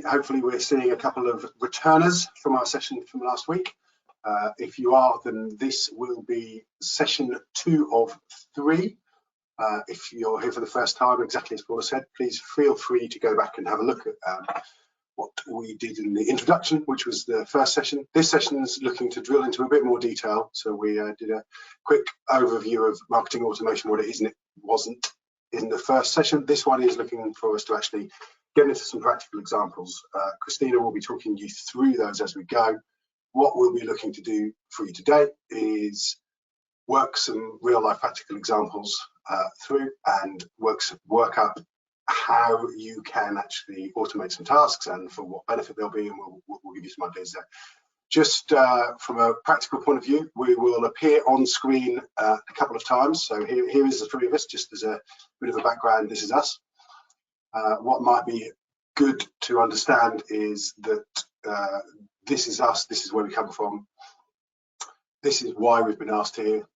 hopefully we're seeing a couple of returners from our session from last week. If you are, then this will be session 2 of 3. If you're here for the first time, exactly as Paula said, please feel free to go back and have a look at what we did in the introduction, which was the first session. This session is looking to drill into a bit more detail. So we did a quick overview of marketing automation, what it is and it wasn't in the first session. This one is looking for us to actually get into some practical examples. Kristina will be talking you through those as we go. What we'll be looking to do for you today is work some real life practical examples through and work up how you can actually automate some tasks and for what benefit they'll be, and we'll give you some ideas there. Just from a practical point of view, we will appear on screen a couple of times. So here is the 3 of us, just as a bit of a background. This is us. What might be good to understand is that this is us, this is where we come from, this is why we've been asked here.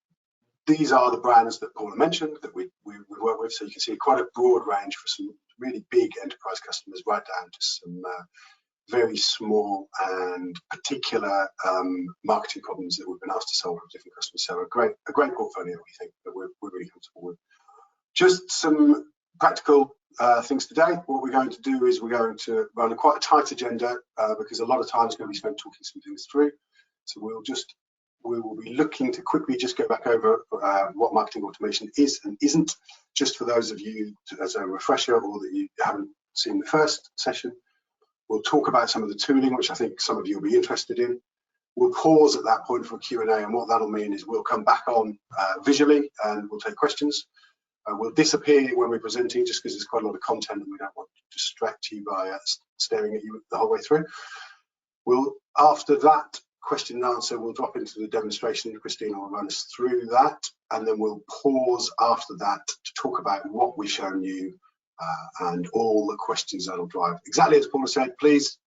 These are the brands that Paula mentioned that we work with, so you can see quite a broad range for some really big enterprise customers, right down to some very small and particular marketing problems that we've been asked to solve with different customers. So a great portfolio, we think, that we're really comfortable with. Just some practical things today. What we're going to do is we're going to run quite a tight agenda because a lot of time is going to be spent talking some things through. So we will be looking to quickly just go back over what marketing automation is and isn't, just for those of you as a refresher or that you haven't seen the first session. We'll talk about some of the tooling, which I think some of you will be interested in. We'll pause at that point for a Q&A, and what that'll mean is we'll come back on visually and we'll take questions. We'll disappear when we're presenting, just because there's quite a lot of content and we don't want to distract you by staring at you the whole way through. After that question and answer, we'll drop into the demonstration. Kristina will run us through that, and then we'll pause after that to talk about what we've shown you and all the questions that'll drive. Exactly as Paula said, please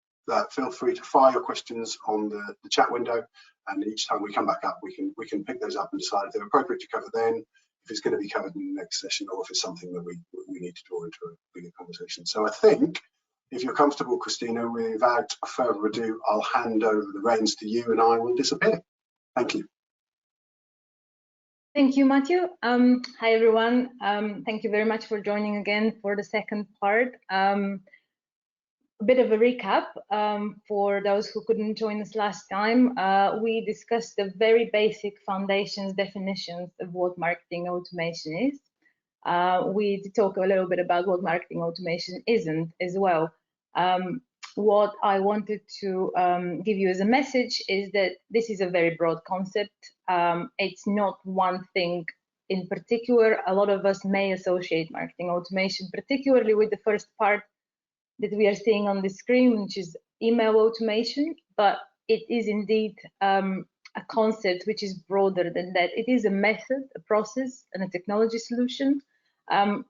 feel free to fire your questions on the chat window, and each time we come back up, we can pick those up and decide if they're appropriate to cover then, if it's going to be covered in the next session, or if it's something that we need to draw into a bigger conversation. So I think, if you're comfortable, Kristina, without further ado, I'll hand over the reins to you and I will disappear. Thank you. Thank you, Matthew. Hi, everyone. Thank you very much for joining again for the second part. A bit of a recap for those who couldn't join us last time. We discussed the very basic foundations definitions of what marketing automation is. We did talk a little bit about what marketing automation isn't as well. What I wanted to give you as a message is that this is a very broad concept. It's not one thing in particular. A lot of us may associate marketing automation, particularly with the first part that we are seeing on the screen, which is email automation, but it is indeed a concept which is broader than that. It is a method, a process, and a technology solution.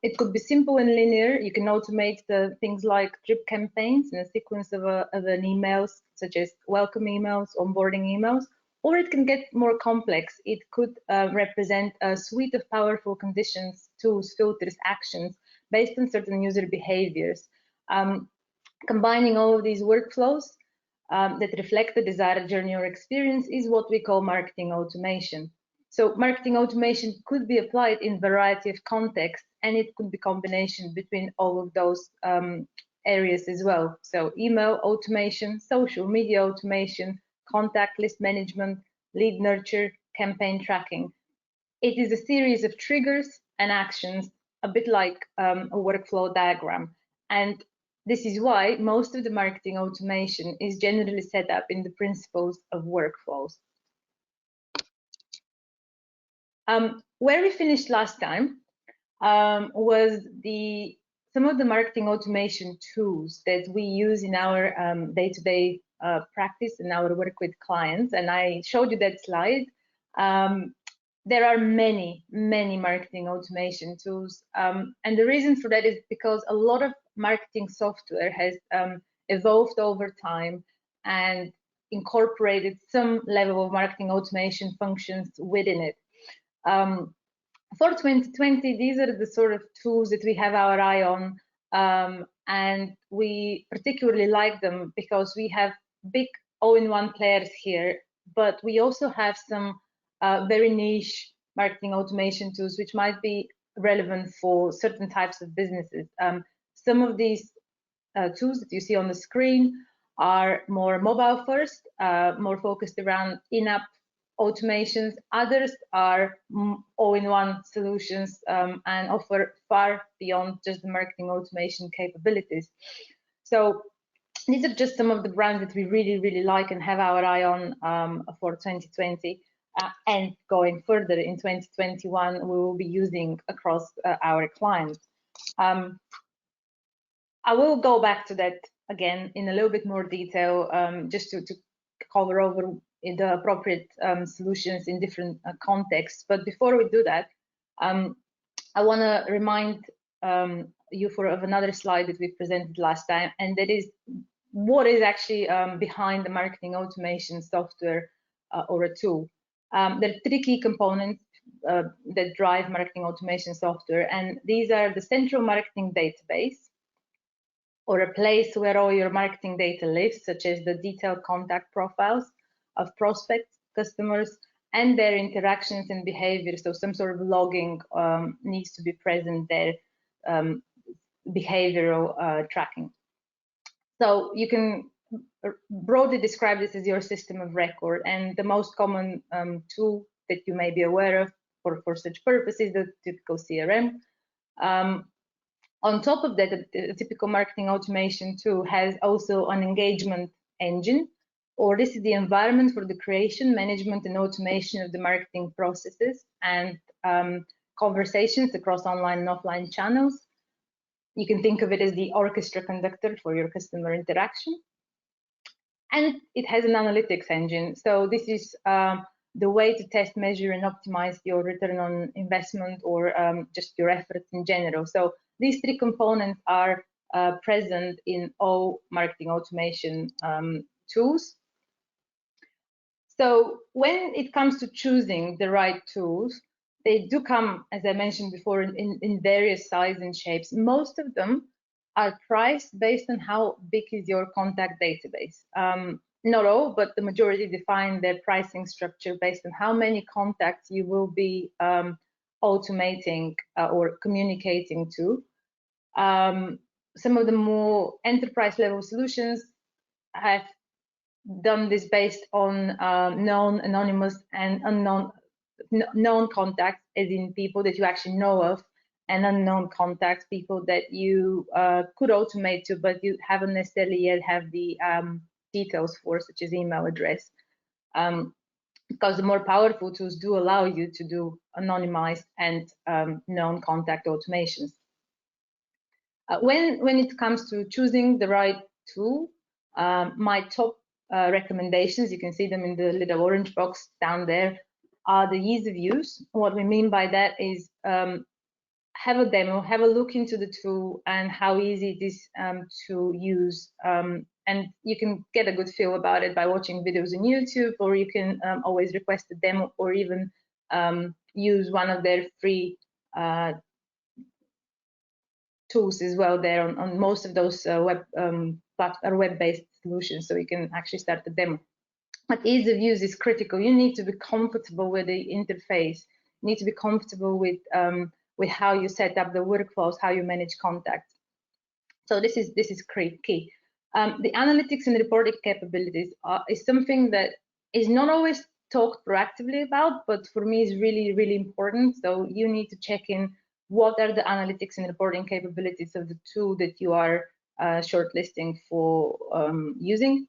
It could be simple and linear. You can automate the things like drip campaigns in a sequence of an emails, such as welcome emails, onboarding emails, or it can get more complex. It could represent a suite of powerful conditions, tools, filters, actions based on certain user behaviors. Combining all of these workflows that reflect the desired journey or experience is what we call marketing automation. So marketing automation could be applied in a variety of contexts, and it could be a combination between all of those areas as well. So email automation, social media automation, contact list management, lead nurture, campaign tracking. It is a series of triggers and actions, a bit like a workflow diagram. And this is why most of the marketing automation is generally set up in the principles of workflows. Where we finished last time was some of the marketing automation tools that we use in our day-to-day practice and our work with clients, and I showed you that slide. There are many marketing automation tools, and the reason for that is because a lot of marketing software has evolved over time and incorporated some level of marketing automation functions within it. For 2020, these are the sort of tools that we have our eye on, and we particularly like them because we have big all-in-one players here, but we also have some very niche marketing automation tools which might be relevant for certain types of businesses. Some of these tools that you see on the screen are more mobile first, more focused around in-app automations. Others are all-in-one solutions and offer far beyond just the marketing automation capabilities. So these are just some of the brands that we really like and have our eye on for 2020. And going further in 2021, we will be using across our clients. I will go back to that again in a little bit more detail, just to cover over the appropriate solutions in different contexts. But before we do that, I want to remind you of another slide that we presented last time, and that is what is actually behind the marketing automation software or a tool. There are three key components that drive marketing automation software, and these are the central marketing database, or a place where all your marketing data lives, such as the detailed contact profiles of prospects, customers, and their interactions and behavior. So some sort of logging needs to be present there, behavioral tracking. So you can broadly describe this as your system of record, and the most common tool that you may be aware of for such purposes, the typical CRM. On top of that, a typical marketing automation tool has also an engagement engine, or this is the environment for the creation, management, and automation of the marketing processes and conversations across online and offline channels. You can think of it as the orchestra conductor for your customer interaction. And it has an analytics engine. So this is the way to test, measure, and optimize your return on investment, or just your efforts in general. So these three components are present in all marketing automation tools. So when it comes to choosing the right tools, they do come, as I mentioned before, in various sizes and shapes. Most of them are priced based on how big is your contact database. Not all, but the majority define their pricing structure based on how many contacts you will be automating or communicating to. Some of the more enterprise level solutions have done this based on known, anonymous, and unknown known contacts, as in people that you actually know of, and unknown contacts, people that you could automate to, but you haven't necessarily yet have the details for, such as email address. Because the more powerful tools do allow you to do anonymized and known contact automations. When it comes to choosing the right tool, my top recommendations, you can see them in the little orange box down there, are the ease of use. What we mean by that is have a demo, have a look into the tool and how easy it is to use. And you can get a good feel about it by watching videos on YouTube, or you can always request a demo, or even use one of their free tools as well there on most of those web-based solutions, so you can actually start the demo. But ease of use is critical. You need to be comfortable with the interface. You need to be comfortable with how you set up the workflows, how you manage contacts. So this is key. The analytics and reporting capabilities is something that is not always talked proactively about, but for me is really important. So you need to check in what are the analytics and reporting capabilities of the tool that you are shortlisting for using.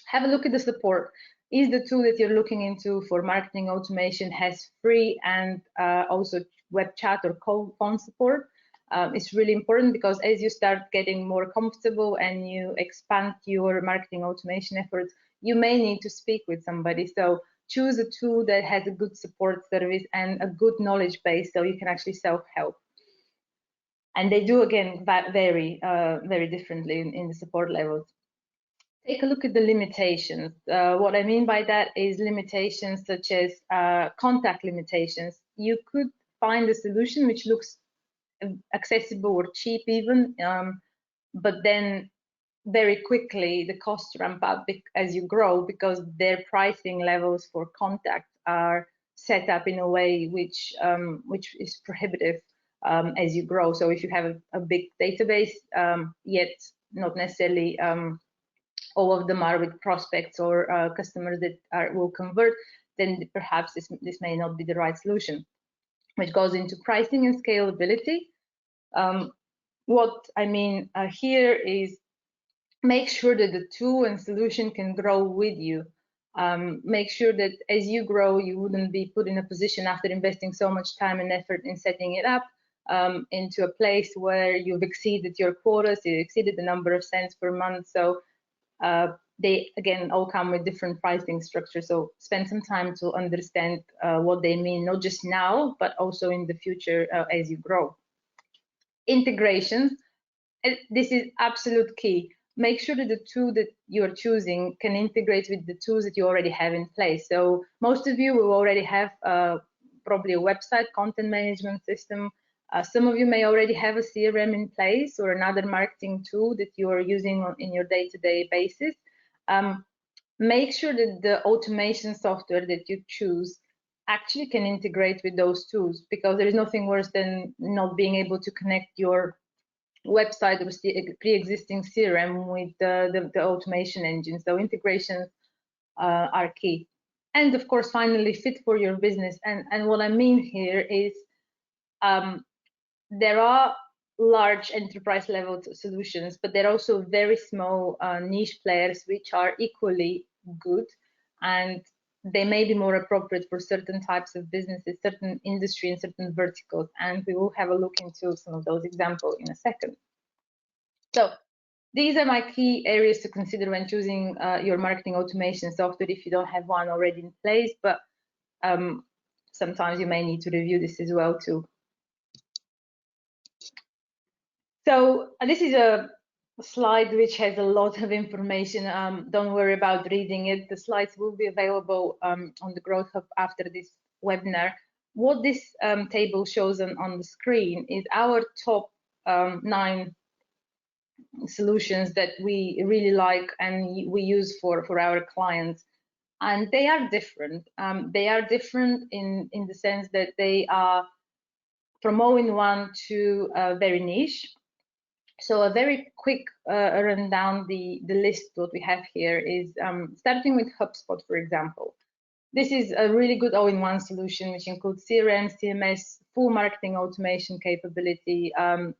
Have a look at the support. Is the tool that you're looking into for marketing automation has free and also web chat or phone support? It's really important, because as you start getting more comfortable and you expand your marketing automation efforts, you may need to speak with somebody. So choose a tool that has a good support service and a good knowledge base, so you can actually self-help. And they do, again, vary very differently in the support levels. Take a look at the limitations. What I mean by that is limitations such as contact limitations. You could find a solution which looks accessible or cheap even, but then very quickly the costs ramp up as you grow, because their pricing levels for contacts are set up in a way which is prohibitive as you grow. So if you have a big database, yet not necessarily all of them are with prospects or customers that will convert, then perhaps this may not be the right solution, which goes into pricing and scalability. What I mean here is make sure that the tool and solution can grow with you. Make sure that as you grow, you wouldn't be put in a position after investing so much time and effort in setting it up into a place where you've exceeded your quotas, you exceeded the number of cents per month. So they, again, all come with different pricing structures. So spend some time to understand what they mean, not just now, but also in the future as you grow. Integrations, this is absolute key. Make sure that the tool that you're choosing can integrate with the tools that you already have in place. So most of you will already have probably a website, content management system. Some of you may already have a CRM in place or another marketing tool that you are using in your day-to-day basis. Make sure that the automation software that you choose actually can integrate with those tools, because there is nothing worse than not being able to connect your website or pre-existing CRM with the automation engine. So integrations are key. And of course, finally, fit for your business. And what I mean here is there are large enterprise level solutions, but there are also very small niche players which are equally good, and they may be more appropriate for certain types of businesses, certain industry and certain verticals. And we will have a look into some of those examples in a second. So these are my key areas to consider when choosing your marketing automation software if you don't have one already in place, but sometimes you may need to review this as well too. So this is a slide which has a lot of information. Don't worry about reading it. The slides will be available on the Growth Hub after this webinar. What this table shows on the screen is our top 9 solutions that we really like and we use for our clients. And they are different. They are different in the sense that they are from all-in-one to very niche. So a very quick rundown, the list what we have here is starting with HubSpot, for example. This is a really good all-in-one solution which includes CRM, CMS, full marketing automation capability.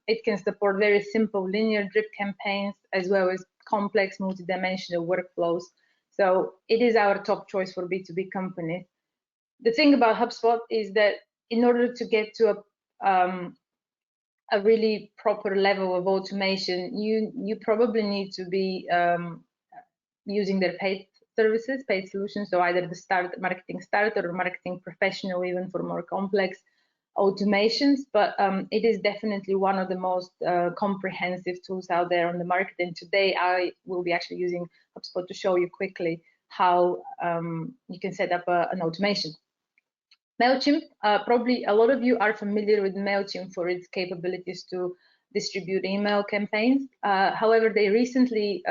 It can support very simple linear drip campaigns as well as complex multidimensional workflows. So it is our top choice for B2B companies. The thing about HubSpot is that in order to get to a really proper level of automation, you probably need to be using their paid services, paid solutions, so either the marketing starter or marketing professional, even for more complex automations. But it is definitely one of the most comprehensive tools out there on the market. And today I will be actually using HubSpot to show you quickly how you can set up an automation. MailChimp, probably a lot of you are familiar with MailChimp for its capabilities to distribute email campaigns. However, they recently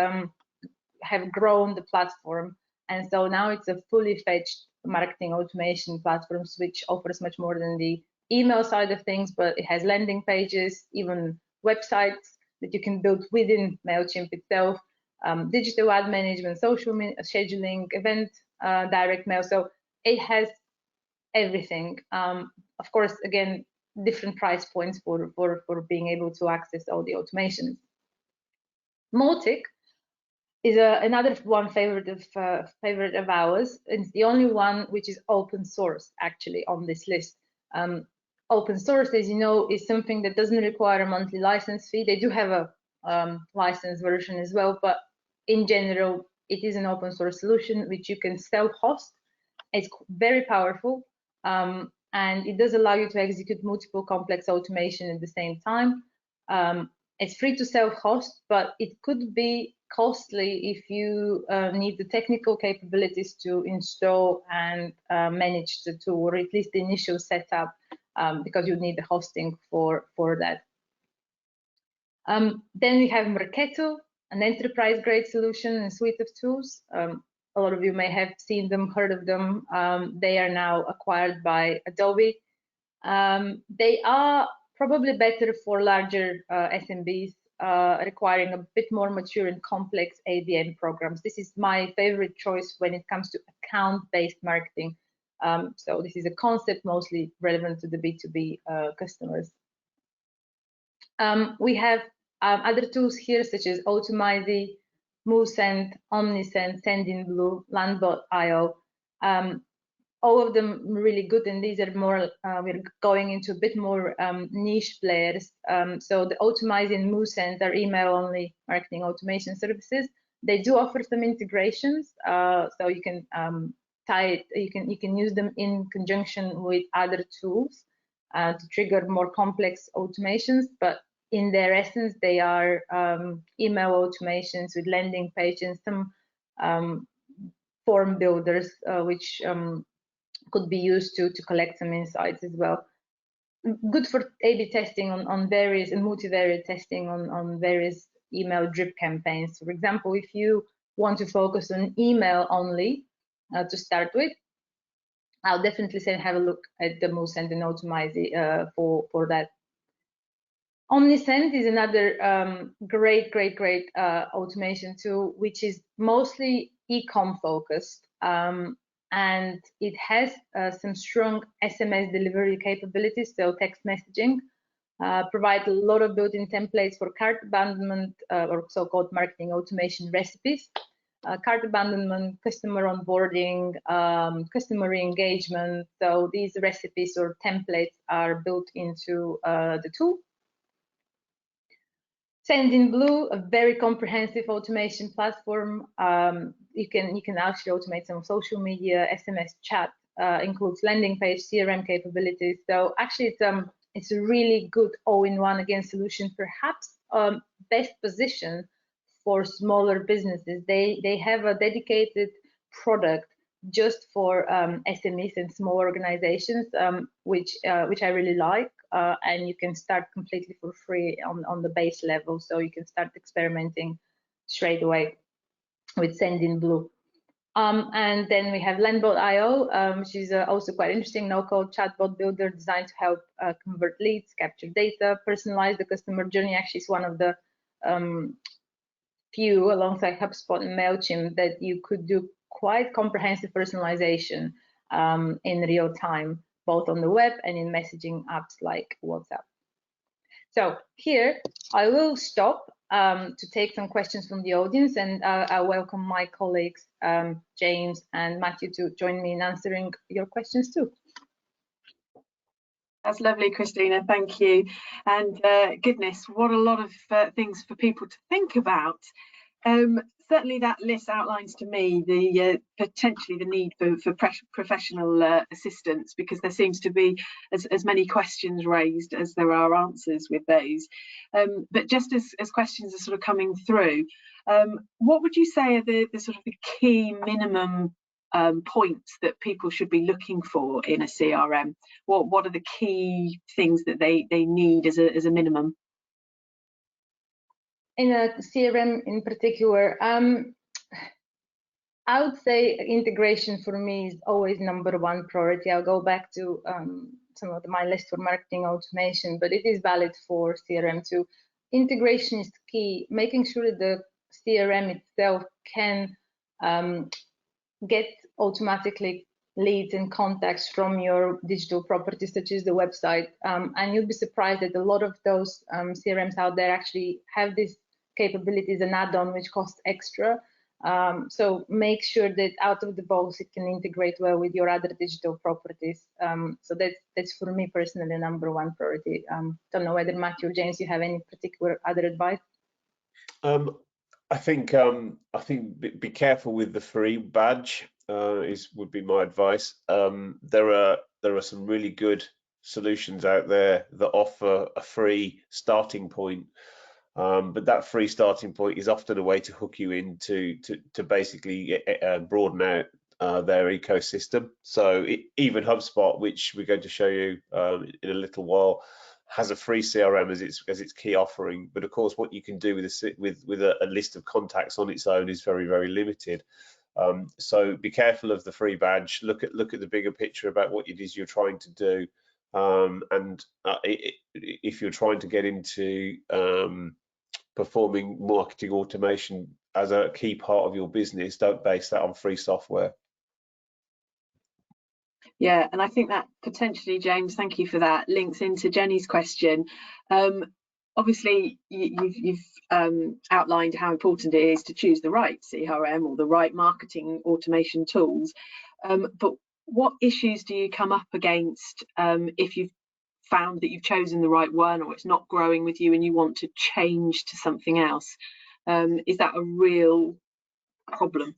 have grown the platform, and so now it's a fully fledged marketing automation platform which offers much more than the email side of things, but it has landing pages, even websites that you can build within MailChimp itself, digital ad management, social scheduling, event direct mail. So it has everything. Of course, again, different price points for being able to access all the automations. Mautic is another one favorite of ours. It's the only one which is open source actually on this list. Open source, as you know, is something that doesn't require a monthly license fee. They do have a licensed version as well, but in general, it is an open source solution which you can self-host. It's very powerful, and it does allow you to execute multiple complex automation at the same time. It's free to self-host, but it could be costly if you need the technical capabilities to install and manage the tool, or at least the initial setup, because you need the hosting for that. Then we have Marketo, an enterprise-grade solution and suite of tools. A lot of you may have seen them, heard of them. They are now acquired by Adobe. They are probably better for larger SMBs, requiring a bit more mature and complex ABM programs. This is my favorite choice when it comes to account-based marketing. So this is a concept mostly relevant to the B2B customers. We have other tools here, such as Automizy, MoveSend, OmniSend, Sendinblue, Landbot.io. All of them really good, and these are more, we're going into a bit more niche players. So the Automizy and MoveSend are email-only marketing automation services. They do offer some integrations, so you can tie it, you can use them in conjunction with other tools to trigger more complex automations, but in their essence, they are email automations with landing pages, some form builders, which could be used to collect some insights as well. Good for A/B testing on various and multivariate testing on various email drip campaigns. For example, if you want to focus on email only to start with, I'll definitely say have a look at the MoveSend and Automizy for that. OmniSend is another great automation tool, which is mostly e-com focused, and it has some strong SMS delivery capabilities, so text messaging, provide a lot of built-in templates for cart abandonment or so-called marketing automation recipes, cart abandonment, customer onboarding, customer re-engagement. So these recipes or templates are built into the tool. Sendinblue, a very comprehensive automation platform. You can actually automate some social media, SMS chat, includes landing page, CRM capabilities. So actually, it's a really good all-in-one again solution, perhaps best position for smaller businesses. They have a dedicated product just for SMEs and small organizations, which I really like. And you can start completely for free on the base level, so you can start experimenting straight away with Sendinblue. And then we have Landbot.io, which is also quite interesting, no-code chatbot builder designed to help convert leads, capture data, personalize the customer journey. Actually, it's one of the few, alongside HubSpot and MailChimp, that you could do quite comprehensive personalization in real time, both on the web and in messaging apps like WhatsApp. So here I will stop to take some questions from the audience, and I welcome my colleagues James and Matthew to join me in answering your questions too. That's lovely, Kristina, thank you. And goodness, what a lot of things for people to think about. Certainly that list outlines to me the potentially the need for professional assistance, because there seems to be as many questions raised as there are answers with those. But just as questions are sort of coming through, what would you say are the sort of the key minimum points that people should be looking for in a CRM? What are the key things that they need as a minimum? In a CRM in particular, I would say integration for me is always #1 priority. I'll go back to some of my list for marketing automation, but it is valid for CRM too. Integration is key, making sure that the CRM itself can get automatically leads and contacts from your digital properties, such as the website. And you'll be surprised that a lot of those CRMs out there actually have these capabilities and add-on which cost extra. So make sure that out of the box it can integrate well with your other digital properties. So that's for me personally #1 priority. Don't know whether Matthew or James, you have any particular other advice? I think be careful with the free badge would be my advice. There are some really good solutions out there that offer a free starting point. But that free starting point is often a way to hook you into to basically broaden out their ecosystem. So even HubSpot, which we're going to show you in a little while, has a free CRM as its key offering, but of course what you can do with a list of contacts on its own is very, very limited. So be careful of the free badge. Look at the bigger picture about what it is you're trying to do, and if you're trying to get into performing marketing automation as a key part of your business, don't base that on free software. Yeah, and I think that potentially, James, thank you for that, links into Jenny's question. Obviously, you've outlined how important it is to choose the right CRM or the right marketing automation tools. But what issues do you come up against if you've found that you've chosen the right one, or it's not growing with you and you want to change to something else? Is that a real problem?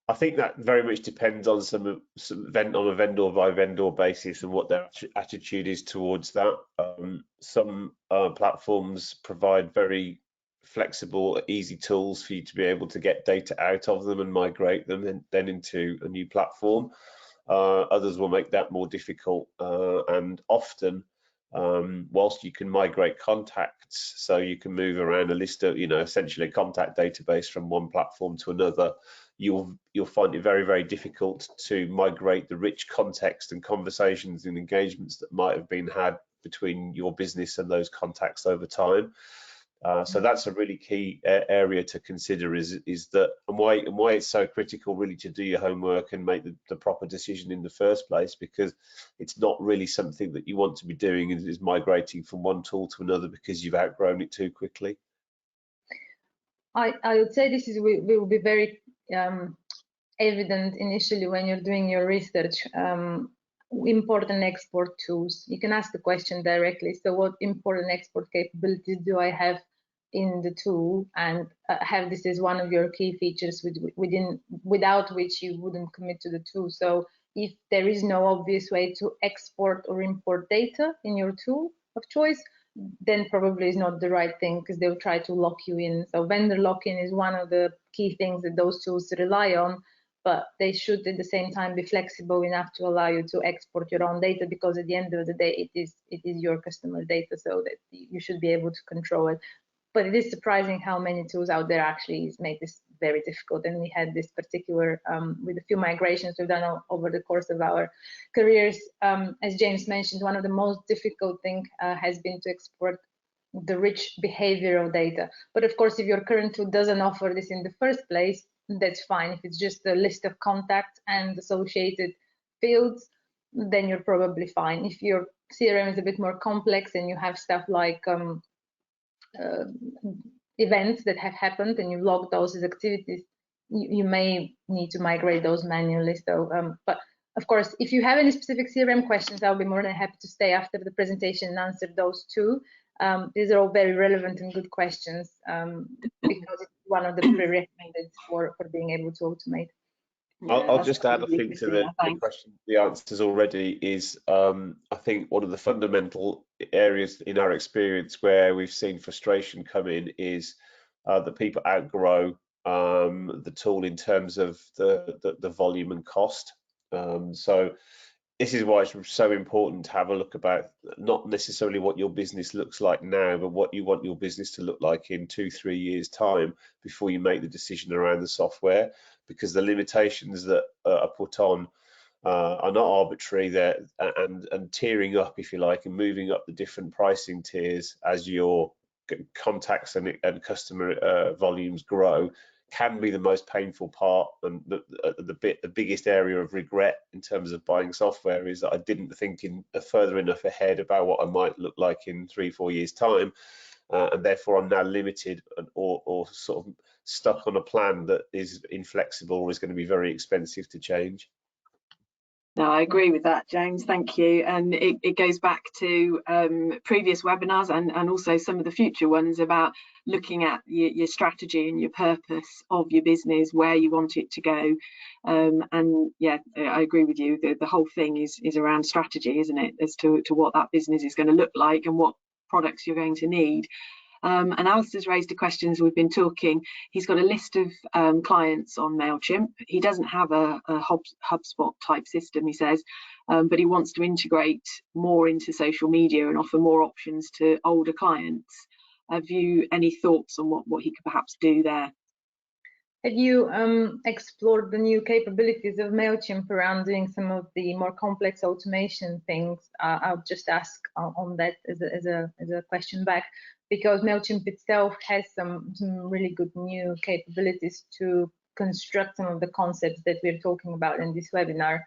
I think that very much depends on on a vendor by vendor basis and what their attitude is towards that. Some platforms provide very flexible, easy tools for you to be able to get data out of them and migrate them and then into a new platform. Others will make that more difficult, and often, whilst you can migrate contacts, so you can move around a list of, essentially a contact database from one platform to another, you'll find it very, very difficult to migrate the rich context and conversations and engagements that might have been had between your business and those contacts over time. So that's a really key area to consider, is that, and why it's so critical really to do your homework and make the proper decision in the first place, because it's not really something that you want to be doing, is migrating from one tool to another because you've outgrown it too quickly. I would say this will be very evident initially when you're doing your research. Import and export tools. You can ask the question directly. So what import and export capabilities do I have in the tool, and have this as one of your key features without which you wouldn't commit to the tool. So if there is no obvious way to export or import data in your tool of choice, then probably is not the right thing, because they'll try to lock you in. So vendor lock-in is one of the key things that those tools rely on, but they should at the same time be flexible enough to allow you to export your own data, because at the end of the day, it is your customer data, so that you should be able to control it. But it is surprising how many tools out there actually make this very difficult. And we had this particular, with a few migrations we've done over the course of our careers. As James mentioned, one of the most difficult things has been to export the rich behavioral data. But of course, if your current tool doesn't offer this in the first place, that's fine. If it's just a list of contacts and associated fields, then you're probably fine. If your CRM is a bit more complex and you have stuff like events that have happened and you log those as activities, you may need to migrate those manually. So, but of course, if you have any specific CRM questions, I'll be more than happy to stay after the presentation and answer those too. These are all very relevant and good questions, because it's one of the prerequisites for being able to automate. I'll just add, I think, to the question, the answers already is, I think one of the fundamental areas in our experience where we've seen frustration come in is that people outgrow the tool in terms of the volume and cost. So this is why it's so important to have a look about not necessarily what your business looks like now, but what you want your business to look like in 2-3 years' time before you make the decision around the software, because the limitations that are put on are not arbitrary there, and tiering up, if you like, and moving up the different pricing tiers as your contacts and customer volumes grow can be the most painful part, and the biggest area of regret in terms of buying software is that I didn't think further enough ahead about what I might look like in 3-4 years' time, and therefore I'm now limited or sort of stuck on a plan that is inflexible or is going to be very expensive to change. No, I agree with that, James. Thank you. And it goes back to previous webinars and also some of the future ones about looking at your strategy and your purpose of your business, where you want it to go. And yeah, I agree with you. The whole thing is around strategy, isn't it, as to what that business is going to look like and what products you're going to need. And Alistair's raised a question as we've been talking. He's got a list of clients on MailChimp. He doesn't have a HubSpot type system, he says, but he wants to integrate more into social media and offer more options to older clients. Have you any thoughts on what he could perhaps do there? Have you explored the new capabilities of MailChimp around doing some of the more complex automation things? I'll just ask on that as a question back, because MailChimp itself has some really good new capabilities to construct some of the concepts that we're talking about in this webinar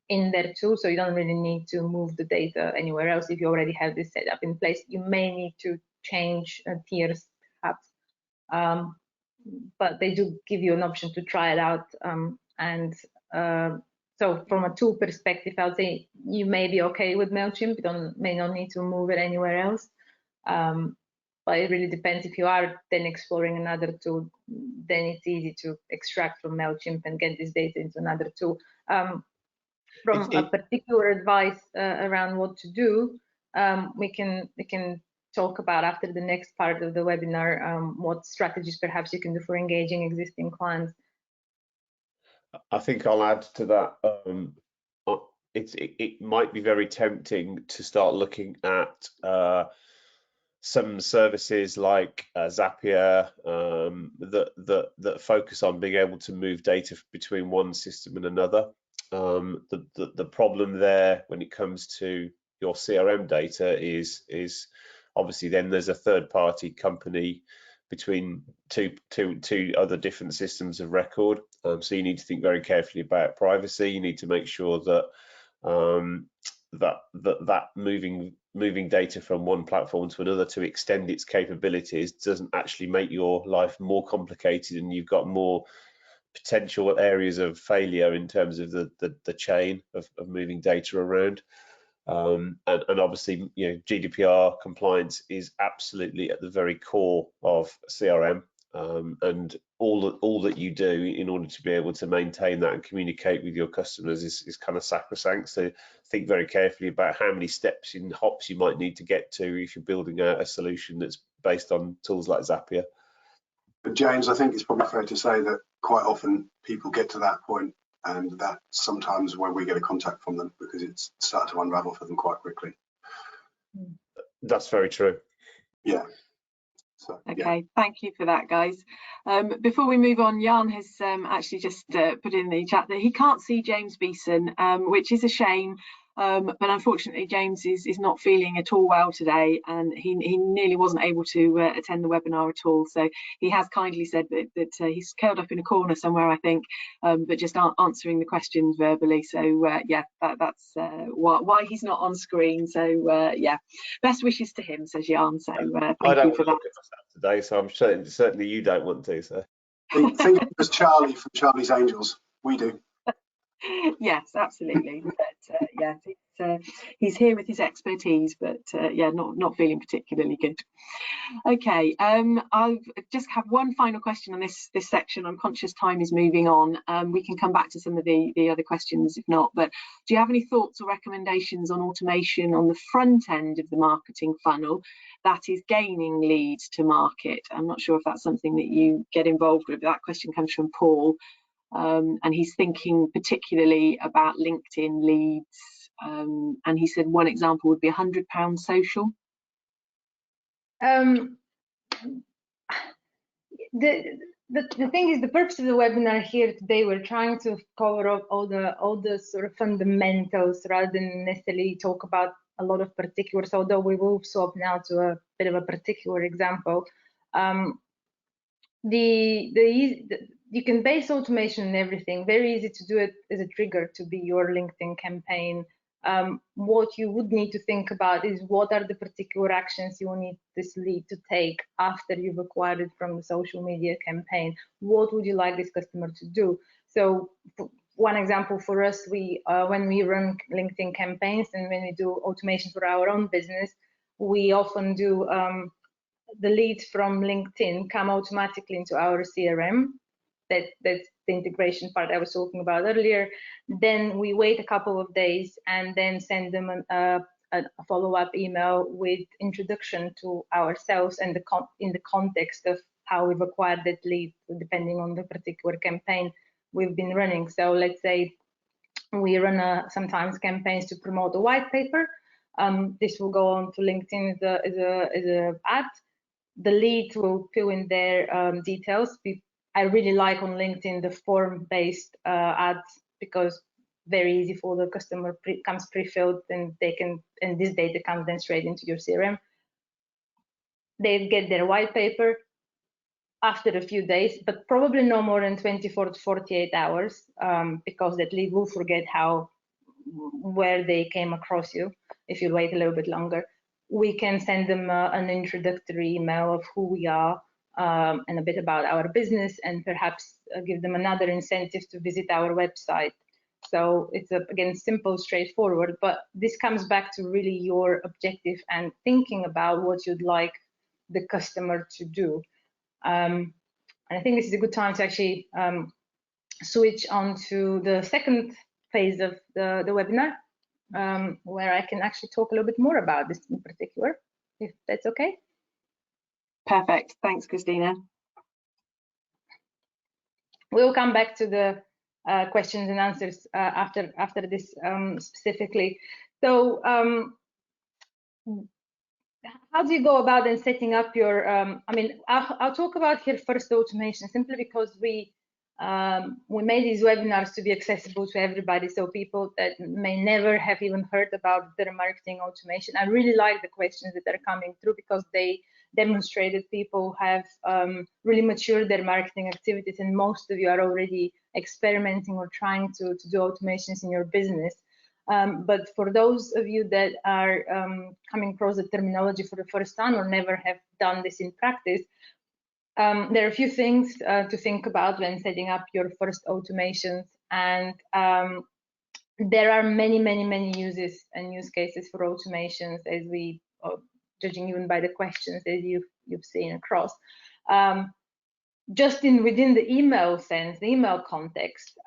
in there too. So you don't really need to move the data anywhere else if you already have this set up in place. You may need to change tiers perhaps. But they do give you an option to try it out. So from a tool perspective, I'll say you may be okay with MailChimp. You may not need to move it anywhere else. But it really depends. If you are then exploring another tool, then it's easy to extract from MailChimp and get this data into another tool. From a particular advice around what to do, we can talk about after the next part of the webinar, what strategies perhaps you can do for engaging existing clients. I think I'll add to that. It might be very tempting to start looking at some services like Zapier that focus on being able to move data between one system and another. The problem there when it comes to your CRM data is obviously then there's a third-party company between two other different systems of record. So you need to think very carefully about privacy. You need to make sure that that moving data from one platform to another to extend its capabilities doesn't actually make your life more complicated, and you've got more potential areas of failure in terms of the chain of moving data around. And obviously, you know, GDPR compliance is absolutely at the very core of CRM, and all that you do in order to be able to maintain that and communicate with your customers is kind of sacrosanct. So think very carefully about how many steps and hops you might need to get to if you're building a solution that's based on tools like Zapier. But James, I think it's probably fair to say that quite often people get to that point, and that's sometimes when we get a contact from them because it's started to unravel for them quite quickly. That's very true. Yeah. So, okay, thank you for that, guys. Before we move on, Jan has actually just put in the chat that he can't see James Beeson, which is a shame. But unfortunately, James is not feeling at all well today, and he nearly wasn't able to attend the webinar at all. So he has kindly said that he's curled up in a corner somewhere, I think, but just answering the questions verbally. So yeah, that's why he's not on screen. So yeah, best wishes to him, says Jan. So thank you for that. Today, so I'm certainly you don't want to. So think it was Charlie from Charlie's Angels. We do. Yes, absolutely. But yeah, he's here with his expertise, but yeah, not feeling particularly good. Okay, I'll just have one final question on this section. I'm conscious time is moving on. We can come back to some of the other questions if not, but do you have any thoughts or recommendations on automation on the front end of the marketing funnel that is gaining leads to market? I'm not sure if that's something that you get involved with. That question comes from Paul. And he's thinking particularly about LinkedIn leads, and he said one example would be £100 social. The thing is, the purpose of the webinar here today, we're trying to cover up all the sort of fundamentals rather than necessarily talk about a lot of particulars, although we will swap now to a bit of a particular example. You can base automation on everything. Very easy to do it as a trigger to be your LinkedIn campaign. What you would need to think about is what are the particular actions you will need this lead to take after you've acquired it from the social media campaign. What would you like this customer to do? So one example for us, when we run LinkedIn campaigns and when we do automation for our own business, we often do the leads from LinkedIn come automatically into our CRM. That's the integration part I was talking about earlier. Then we wait a couple of days and then send them a a follow-up email with introduction to ourselves and in the context of how we've acquired that lead, depending on the particular campaign we've been running. So let's say we run sometimes campaigns to promote a white paper. This will go on to LinkedIn as a ad. The lead will fill in their details. I really like on LinkedIn the form-based ads, because very easy for the customer, comes pre-filled, and this data comes then straight into your CRM. They get their white paper after a few days, but probably no more than 24 to 48 hours, because that lead will forget where they came across you if you wait a little bit longer. We can send them an introductory email of who we are and a bit about our business, and perhaps give them another incentive to visit our website. So it's again simple, straightforward, but this comes back to really your objective and thinking about what you'd like the customer to do. And I think this is a good time to actually switch on to the second phase of the webinar, where I can actually talk a little bit more about this in particular, if that's okay. Perfect. Thanks, Kristina. We'll come back to the questions and answers after this specifically. So how do you go about then setting up your, I mean, I'll talk about here first automation, simply because we made these webinars to be accessible to everybody, so people that may never have even heard about their marketing automation. I really like the questions that are coming through, because they demonstrate that people have really matured their marketing activities, and most of you are already experimenting or trying to do automations in your business. But for those of you that are coming across the terminology for the first time or never have done this in practice, there are a few things to think about when setting up your first automations, and there are many uses and use cases for automations, as we judging even by the questions that you've seen across. Just within the email sense, the email context,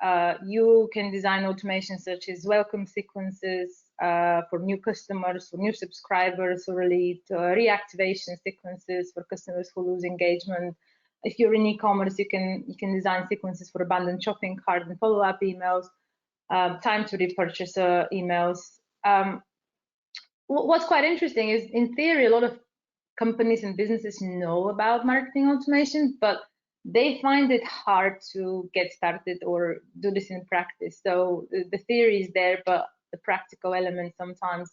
you can design automations such as welcome sequences for new customers, for new subscribers, or reactivation sequences for customers who lose engagement. If you're in e-commerce, you can design sequences for abandoned shopping cart and follow-up emails, time to repurchase emails. What's quite interesting is, in theory, a lot of companies and businesses know about marketing automation, but they find it hard to get started or do this in practice. So the theory is there, but the practical element sometimes,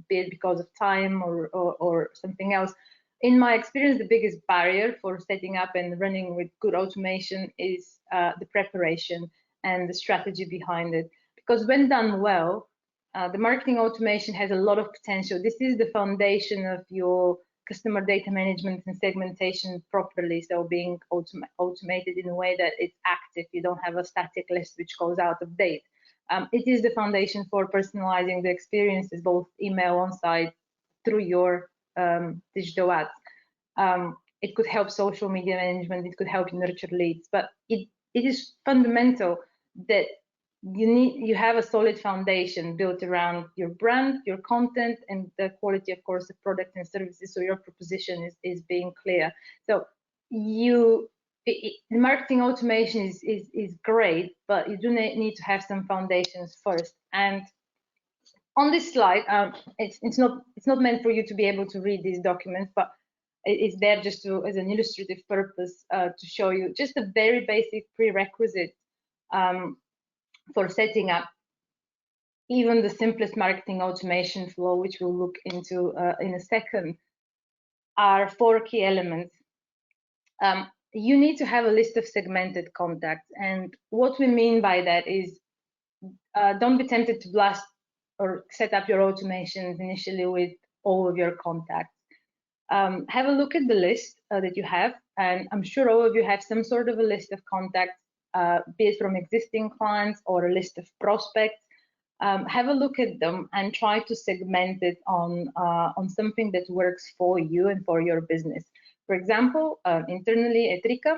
be it because of time or something else. In my experience, the biggest barrier for setting up and running with good automation is the preparation and the strategy behind it. Because when done well, the marketing automation has a lot of potential. This is the foundation of your customer data management and segmentation properly, so being automated in a way that it's active. You don't have a static list which goes out of date. It is the foundation for personalizing the experiences, both email on-site, through your digital ads. It could help social media management, it could help you nurture leads, but it is fundamental that you have a solid foundation built around your brand, your content, and the quality, of course, of product and services, so your proposition is being clear. So marketing automation is great, but you do need to have some foundations first. And on this slide, it's not meant for you to be able to read these documents, but it's there just as an illustrative purpose to show you just a very basic prerequisite for setting up even the simplest marketing automation flow, which we'll look into in a second, are 4 key elements. You need to have a list of segmented contacts, and what we mean by that is don't be tempted to blast or set up your automations initially with all of your contacts. Have a look at the list that you have, and I'm sure all of you have some sort of a list of contacts, be it from existing clients or a list of prospects. Have a look at them and try to segment it on something that works for you and for your business. For example, internally at Rika,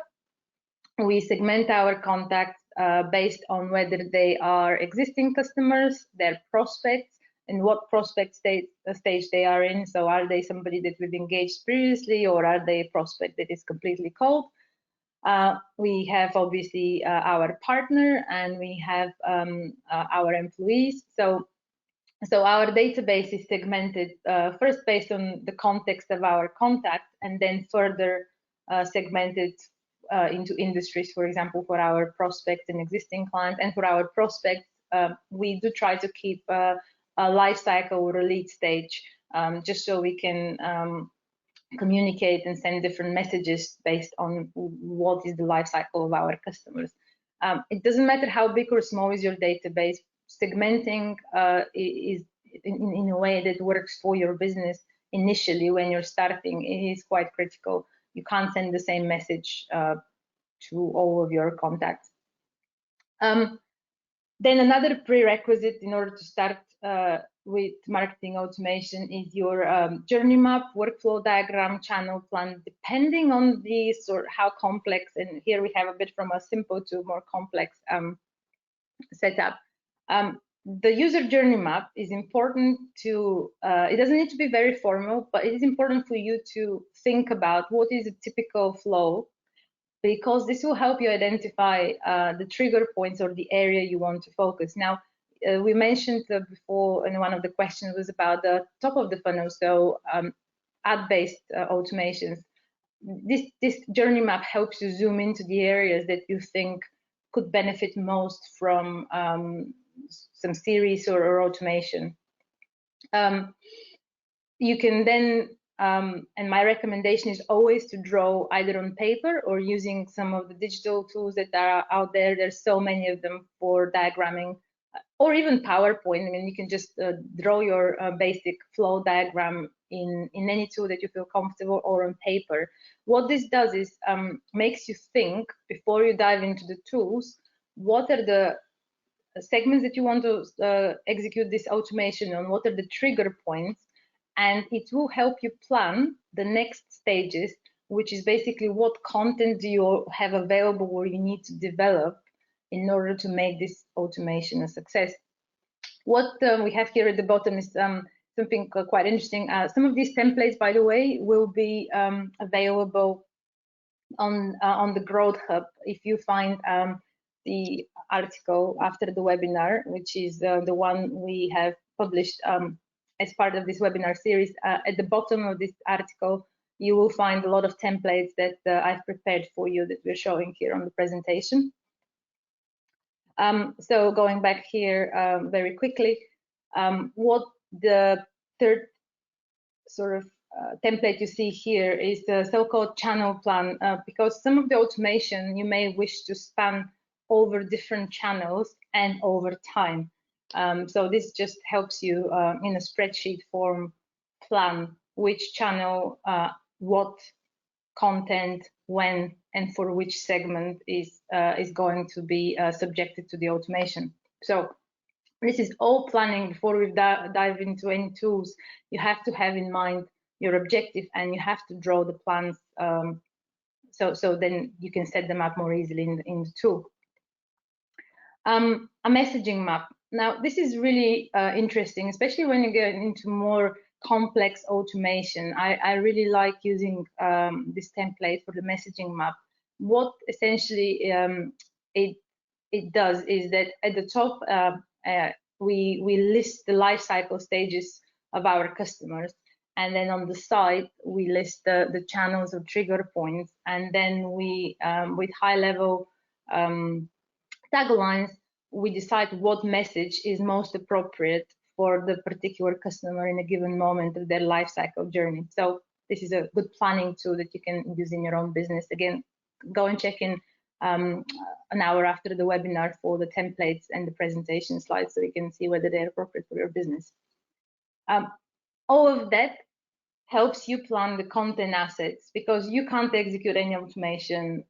we segment our contacts based on whether they are existing customers, their prospects, and what prospect stage they are in. So are they somebody that we've engaged previously, or are they a prospect that is completely cold? We have obviously our partner, and we have our employees. So our database is segmented first based on the context of our contact, and then further segmented into industries, for example, for our prospects and existing clients. And for our prospects, we do try to keep a life cycle or a lead stage, just so we can communicate and send different messages based on what is the life cycle of our customers. It doesn't matter how big or small is your database, segmenting is in a way that works for your business initially when you're starting. It is quite critical. You can't send the same message to all of your contacts. Then another prerequisite in order to start with marketing automation is your journey map, workflow diagram, channel plan, depending on these or how complex. And here we have a bit from a simple to more complex setup. The user journey map is important to, it doesn't need to be very formal, but it is important for you to think about what is a typical flow, because this will help you identify the trigger points or the area you want to focus. Now, we mentioned before, and one of the questions was about the top of the funnel, so ad-based automations. This journey map helps you zoom into the areas that you think could benefit most from some series or automation. You can then, and my recommendation is always to draw either on paper or using some of the digital tools that are out there. There's so many of them for diagramming, or even PowerPoint. I mean, you can just draw your basic flow diagram in any tool that you feel comfortable, or on paper. What this does is makes you think before you dive into the tools, what are the segments that you want to execute this automation on, what are the trigger points, and it will help you plan the next stages, which is basically what content do you have available or you need to develop in order to make this automation a success. What we have here at the bottom is something quite interesting. Some of these templates, by the way, will be available on the Growth Hub. If you find the article after the webinar, which is the one we have published as part of this webinar series, at the bottom of this article, you will find a lot of templates that I've prepared for you that we're showing here on the presentation. So going back here very quickly, what the third sort of template you see here is the so-called channel plan, because some of the automation you may wish to span over different channels and over time. So this just helps you in a spreadsheet form plan which channel, what content, when, and for which segment is going to be subjected to the automation. So this is all planning before we dive into any tools. You have to have in mind your objective, and you have to draw the plans so then you can set them up more easily in the tool. A messaging map. Now, this is really interesting, especially when you get into more complex automation. I really like using this template for the messaging map. What essentially it does is that at the top we list the life cycle stages of our customers, and then on the side we list the channels or trigger points, and then we with high level taglines, we decide what message is most appropriate for the particular customer in a given moment of their life cycle journey. So this is a good planning tool that you can use in your own business. Again, go and check in an hour after the webinar for the templates and the presentation slides so you can see whether they're appropriate for your business. All of that helps you plan the content assets, because you can't execute any automation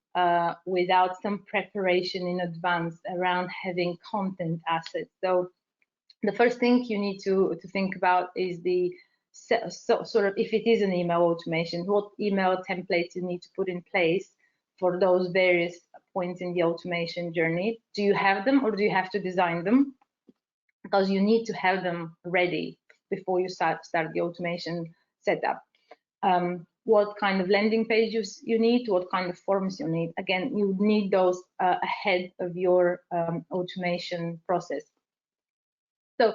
without some preparation in advance around having content assets. So the first thing you need to think about is the sort of, if it is an email automation, what email templates you need to put in place for those various points in the automation journey. Do you have them, or do you have to design them? because you need to have them ready before you start the automation setup. What kind of landing pages you need, what kind of forms you need. Again, you need those ahead of your automation process. So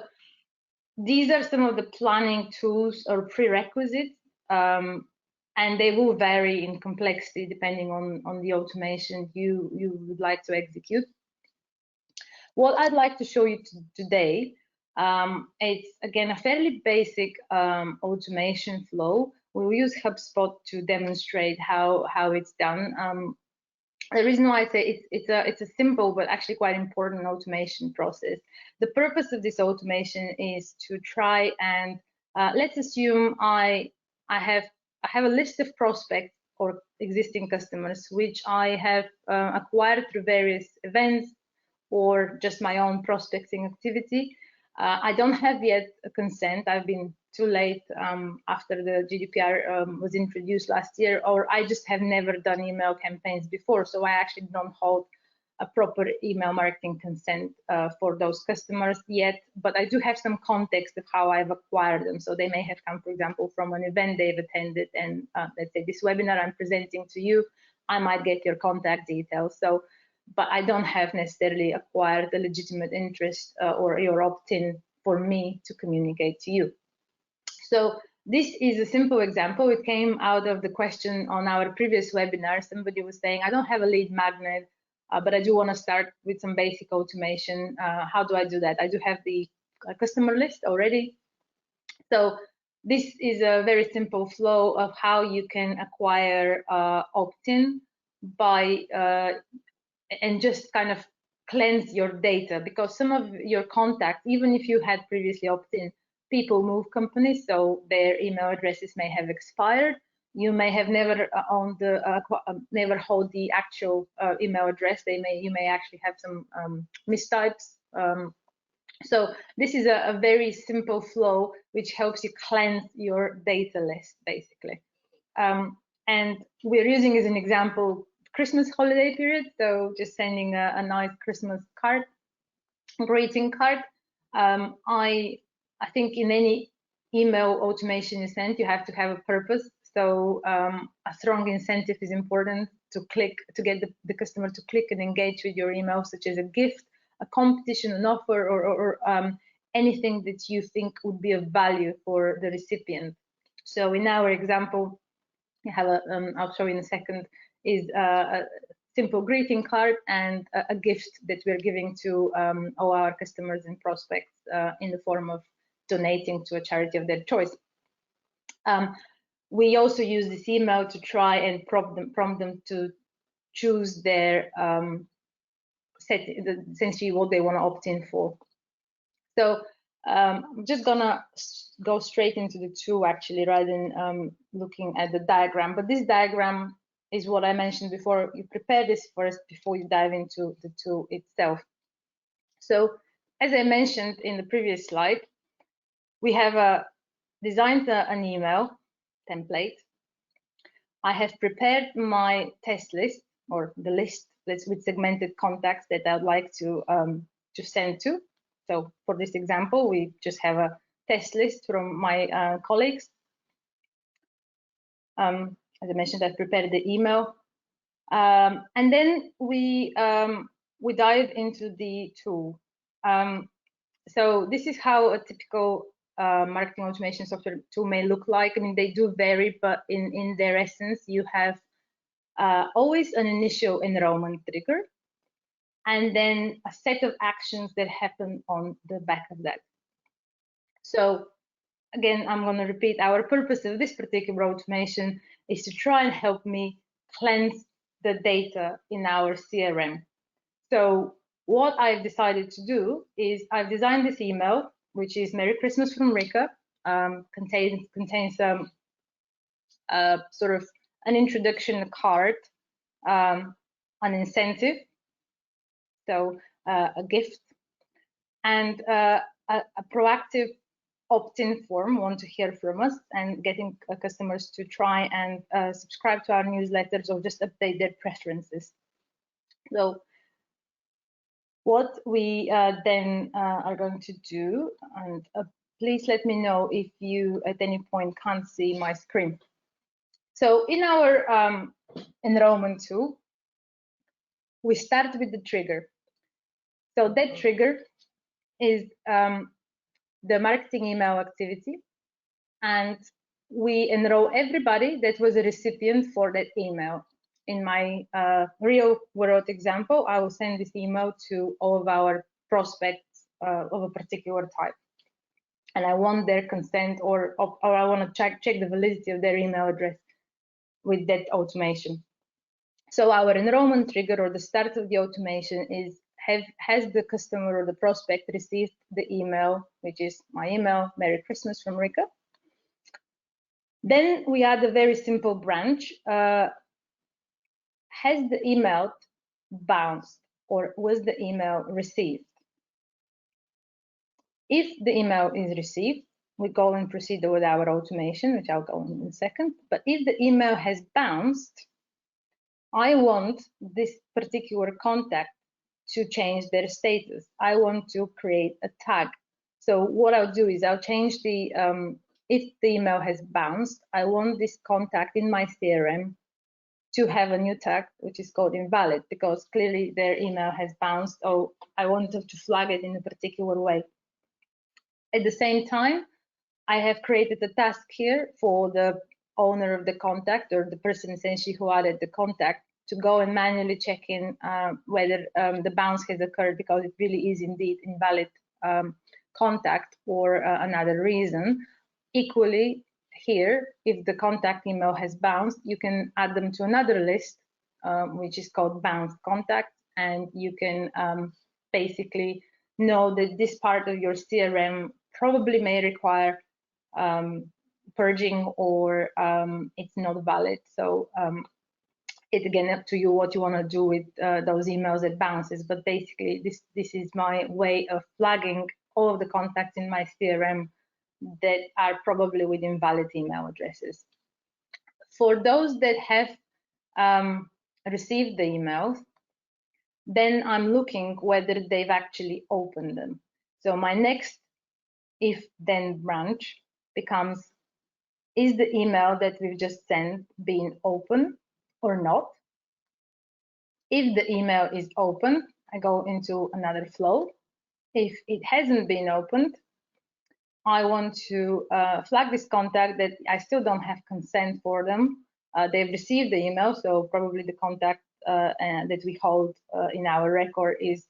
these are some of the planning tools or prerequisites, and they will vary in complexity depending on the automation you would like to execute. What I'd like to show you today, it's again a fairly basic automation flow. We'll use HubSpot to demonstrate how it's done. The reason why I say it's a simple but actually quite important automation process. The purpose of this automation is to try and let's assume I have a list of prospects or existing customers which I have acquired through various events or just my own prospecting activity. I don't have yet a consent. I've been too late after the GDPR was introduced last year, or I just have never done email campaigns before. So I actually don't hold a proper email marketing consent for those customers yet, but I do have some context of how I've acquired them. So they may have come, for example, from an event they've attended, and let's say this webinar I'm presenting to you, I might get your contact details. So, but I don't have necessarily acquired the legitimate interest or your opt-in for me to communicate to you. So this is a simple example. It came out of the question on our previous webinar. Somebody was saying, I don't have a lead magnet, but I do want to start with some basic automation. How do I do that? I do have the customer list already. So this is a very simple flow of how you can acquire opt-in by and just kind of cleanse your data, because some of your contacts, even if you had previously opt-in, people move companies, so their email addresses may have expired. You may have never owned the never hold the actual email address. You may actually have some mistypes. So this is a very simple flow which helps you cleanse your data list, basically. And we're using as an example Christmas holiday period, so just sending a nice Christmas card, greeting card. I think in any email automation you send, you have to have a purpose. So a strong incentive is important to get the customer to click and engage with your email, such as a gift, a competition, an offer, or anything that you think would be of value for the recipient. So in our example, we have I'll show you in a second, is a simple greeting card and a gift that we're giving to all our customers and prospects in the form of donating to a charity of their choice. We also use this email to try and prompt them to choose their essentially what they want to opt in for. So I'm just gonna go straight into the tool actually, rather than looking at the diagram. But this diagram is what I mentioned before. You prepare this first before you dive into the tool itself. So as I mentioned in the previous slide, we have designed an email template. I have prepared my test list, or the list that's with segmented contacts that I'd like to send to. So for this example, we just have a test list from my colleagues. As I mentioned, I've prepared the email, and then we dive into the tool. So this is how a typical marketing automation software tool may look like. I mean, they do vary, but in their essence, you have always an initial enrollment trigger, and then a set of actions that happen on the back of that. So again, I'm going to repeat, our purpose of this particular automation is to try and help me cleanse the data in our CRM. So what I've decided to do is I've designed this email, which is Merry Christmas from Rika, contains sort of an introduction card, an incentive, so a gift, and a proactive opt-in form, want to hear from us, and getting customers to try and subscribe to our newsletters or just update their preferences. So What we then are going to do, and please let me know if you at any point can't see my screen. So in our enrollment tool, we start with the trigger. So that trigger is the marketing email activity, and we enroll everybody that was a recipient for that email. In my real world example, I will send this email to all of our prospects of a particular type, and I want their consent, or I want to check the validity of their email address with that automation. So our enrollment trigger, or the start of the automation, is has the customer or the prospect received the email, which is my email, Merry Christmas from Rika. Then we add a very simple branch. Has the email bounced, or was the email received? If the email is received, we go and proceed with our automation, which I'll go in a second. But if the email has bounced, I want this particular contact to change their status. I want to create a tag. So what I'll do is I'll change the, if the email has bounced, I want this contact in my CRM to have a new tag, which is called invalid, because clearly their email has bounced, or I wanted to flag it in a particular way. At the same time, I have created a task here for the owner of the contact, or the person essentially who added the contact, to go and manually check in whether the bounce has occurred, because it really is indeed invalid contact or another reason. Equally, here, if the contact email has bounced, you can add them to another list, which is called bounced contact, and you can basically know that this part of your CRM probably may require purging, or it's not valid. So it's again up to you what you want to do with those emails that bounces, but basically this is my way of flagging all of the contacts in my CRM that are probably with invalid email addresses. For those that have received the emails, then I'm looking whether they've actually opened them. So my next if then branch becomes, is the email that we've just sent being open or not? If the email is open, I go into another flow. If it hasn't been opened, I want to flag this contact that I still don't have consent for them. They've received the email, so probably the contact that we hold in our record is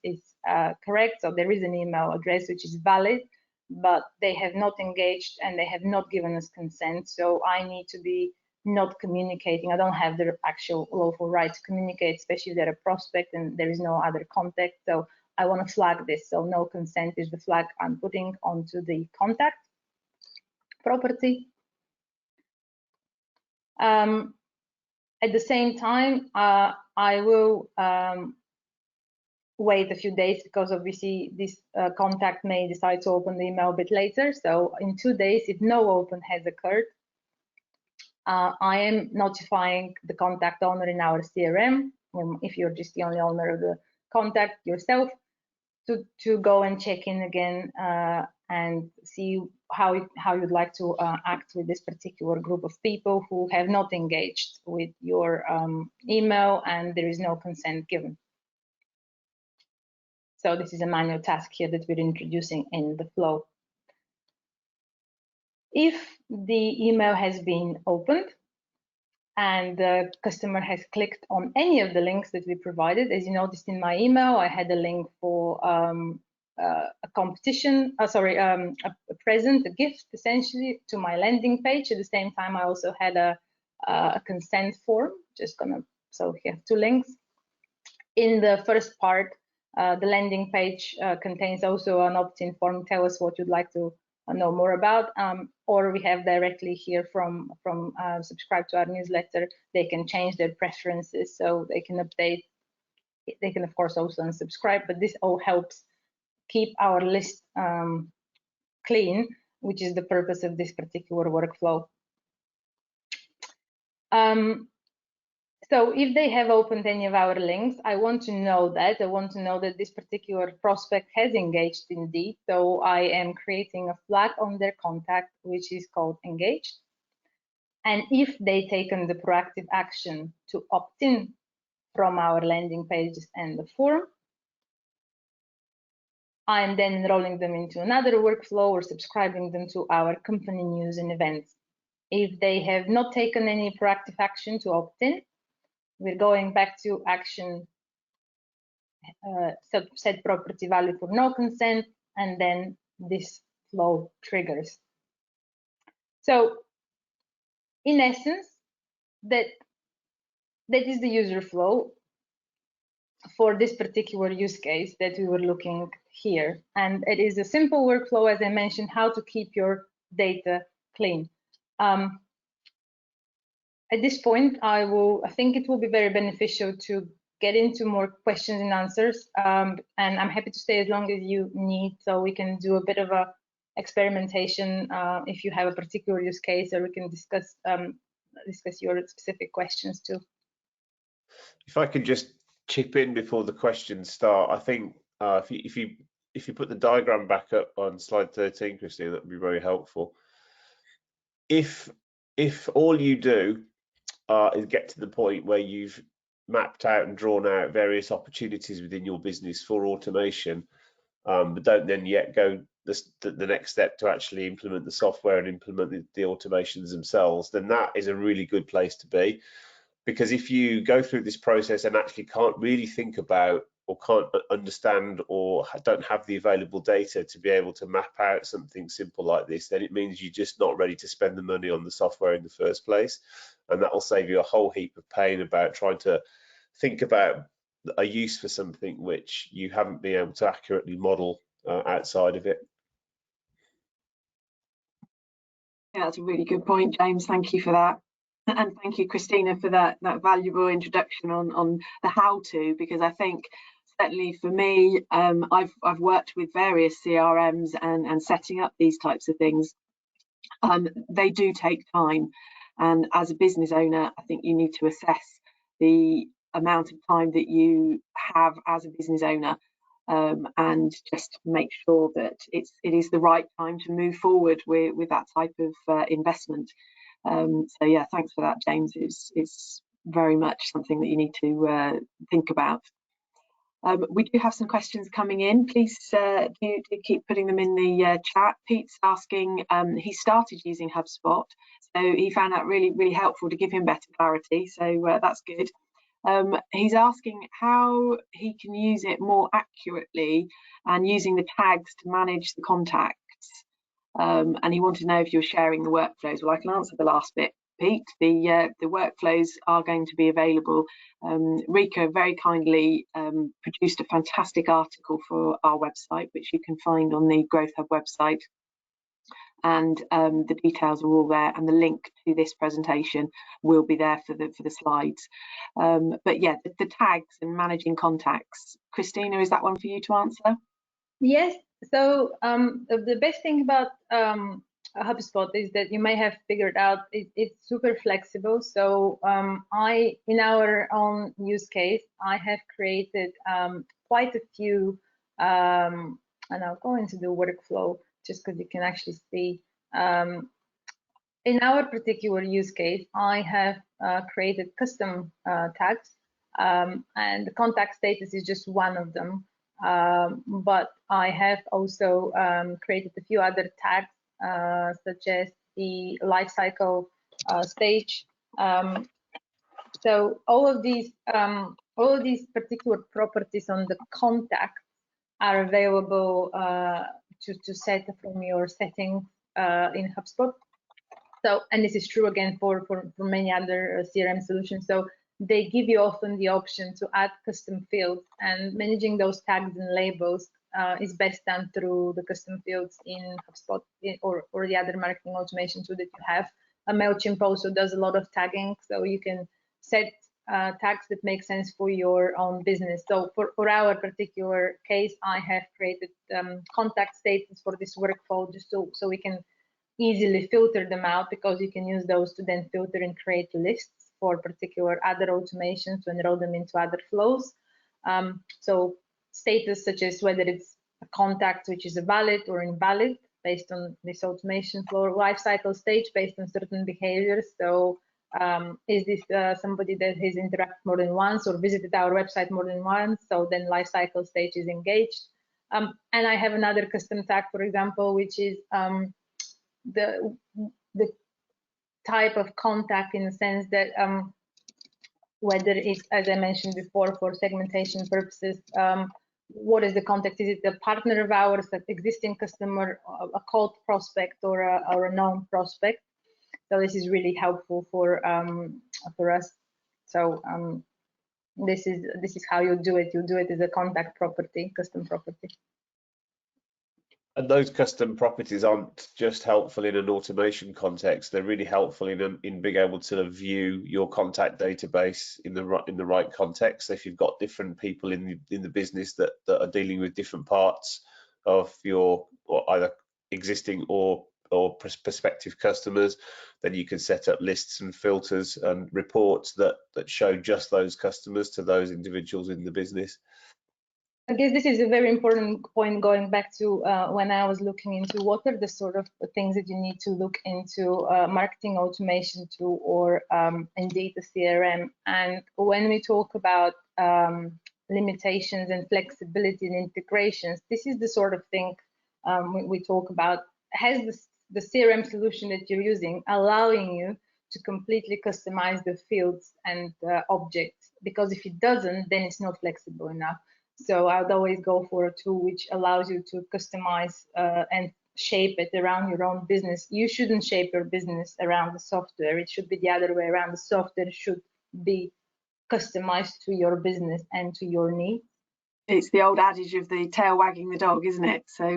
correct. So there is an email address which is valid, but they have not engaged and they have not given us consent. So I need to be not communicating. I don't have the actual lawful right to communicate, especially if they're a prospect and there is no other contact. So I want to flag this. So no consent is the flag I'm putting onto the contact property. At the same time, I will wait a few days, because obviously this contact may decide to open the email a bit later. So in 2 days, if no open has occurred, I am notifying the contact owner in our CRM, if you're just the only owner of the contact yourself, to go and check in again and see how you'd like to act with this particular group of people who have not engaged with your email and there is no consent given. So this is a manual task here that we're introducing in the flow. If the email has been opened and the customer has clicked on any of the links that we provided, as you noticed in my email, I had a link for a competition, a present, a gift, essentially, to my landing page. At the same time, I also had a consent form. So we have 2 links. In the first part, the landing page contains also an opt-in form. Tell us what you'd like to know more about, or we have directly here from subscribe to our newsletter. They can change their preferences, so they can update. They can of course also unsubscribe, but this all helps keep our list clean, which is the purpose of this particular workflow. So if they have opened any of our links, I want to know that. I want to know that this particular prospect has engaged indeed. So I am creating a flag on their contact, which is called engaged. And if they taken the proactive action to opt in from our landing pages and the form, I am then enrolling them into another workflow or subscribing them to our company news and events. If they have not taken any proactive action to opt in, we're going back to action, set property value for no consent, and then this flow triggers. So in essence, that is the user flow for this particular use case that we were looking here. And it is a simple workflow, as I mentioned, how to keep your data clean. At this point, I think it will be very beneficial to get into more questions and answers. And I'm happy to stay as long as you need, so we can do a bit of a experimentation if you have a particular use case, or we can discuss your specific questions too. If I could just chip in before the questions start, I think if you put the diagram back up on slide 13, Kristina, that would be very helpful. If all you do is get to the point where you've mapped out and drawn out various opportunities within your business for automation, but don't then yet go the next step to actually implement the software and implement the automations themselves, then that is a really good place to be. Because if you go through this process and actually can't really think about or can't understand or don't have the available data to be able to map out something simple like this, then it means you're just not ready to spend the money on the software in the first place. And that will save you a whole heap of pain about trying to think about a use for something which you haven't been able to accurately model outside of it. Yeah, that's a really good point, James. Thank you for that. And thank you, Kristina, for that valuable introduction on the how-to, because I think certainly for me, I've worked with various CRMs and setting up these types of things. They do take time, and as a business owner, I think you need to assess the amount of time that you have as a business owner, and just make sure that it is the right time to move forward with that type of investment. So yeah, thanks for that, James. It's very much something that you need to think about. We do have some questions coming in. Please do keep putting them in the chat. Pete's asking, he started using HubSpot, so he found that really helpful to give him better clarity. So that's good. He's asking how he can use it more accurately and using the tags to manage the contacts. And he wanted to know if you're sharing the workflows. Well, I can answer the last bit, Pete. The workflows are going to be available. Rika very kindly produced a fantastic article for our website, which you can find on the Growth Hub website. And the details are all there, and the link to this presentation will be there for the slides. But yeah, the tags and managing contacts. Kristina, is that one for you to answer? Yes. So the best thing about HubSpot is that you may have figured out it's super flexible. So in our own use case, I have created quite a few, and I'll go into the workflow just because you can actually see. In our particular use case, I have created custom tags, and the contact status is just one of them. But I have also created a few other tags, such as the life cycle stage. So all of these particular properties on the contact are available to set from your settings in HubSpot. So, and this is true again for many other CRM solutions. So they give you often the option to add custom fields, and managing those tags and labels is best done through the custom fields in HubSpot or the other marketing automation tool that you have. MailChimp also does a lot of tagging, so you can set tags that make sense for your own business. So for our particular case, I have created contact status for this workflow just so we can easily filter them out, because you can use those to then filter and create lists. for particular other automations to enroll them into other flows. So status such as whether it's a contact which is valid or invalid based on this automation flow, lifecycle stage based on certain behaviors. So is this somebody that has interacted more than once or visited our website more than once? So then lifecycle stage is engaged. And I have another custom tag, for example, which is the type of contact, in the sense that whether it's, as I mentioned before, for segmentation purposes, what is the contact? Is it a partner of ours, an existing customer, a cold prospect, or a known prospect? So this is really helpful for us. So this is how you do it. You do it as a contact property, custom property. And those custom properties aren't just helpful in an automation context; they're really helpful in being able to view your contact database in the right context. So if you've got different people in the business that are dealing with different parts of your either existing or prospective customers, then you can set up lists and filters and reports that show just those customers to those individuals in the business. I guess this is a very important point, going back to when I was looking into what are the sort of things that you need to look into marketing automation tool, or indeed the CRM. And when we talk about limitations and flexibility and integrations, this is the sort of thing we talk about. Has the CRM solution that you're using allowing you to completely customize the fields and objects? Because if it doesn't, then it's not flexible enough. So I would always go for a tool which allows you to customize and shape it around your own business. You shouldn't shape your business around the software. It should be the other way around. The software should be customized to your business and to your needs. It's the old adage of the tail wagging the dog, isn't it? So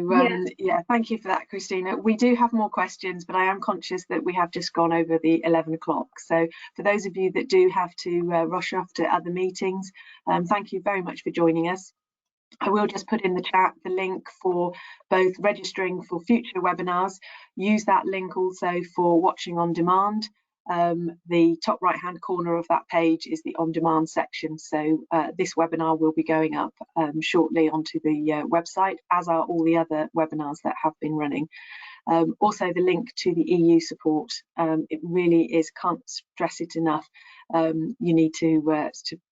yeah, thank you for that, Kristina. We do have more questions, but I am conscious that we have just gone over the 11 o'clock. So for those of you that do have to rush off to other meetings, thank you very much for joining us. I will just put in the chat the link for both registering for future webinars. Use that link also for watching on demand. The top right hand corner of that page is the on demand section. So this webinar will be going up shortly onto the website, as are all the other webinars that have been running. Also the link to the EU support. It really is, can't stress it enough. You need to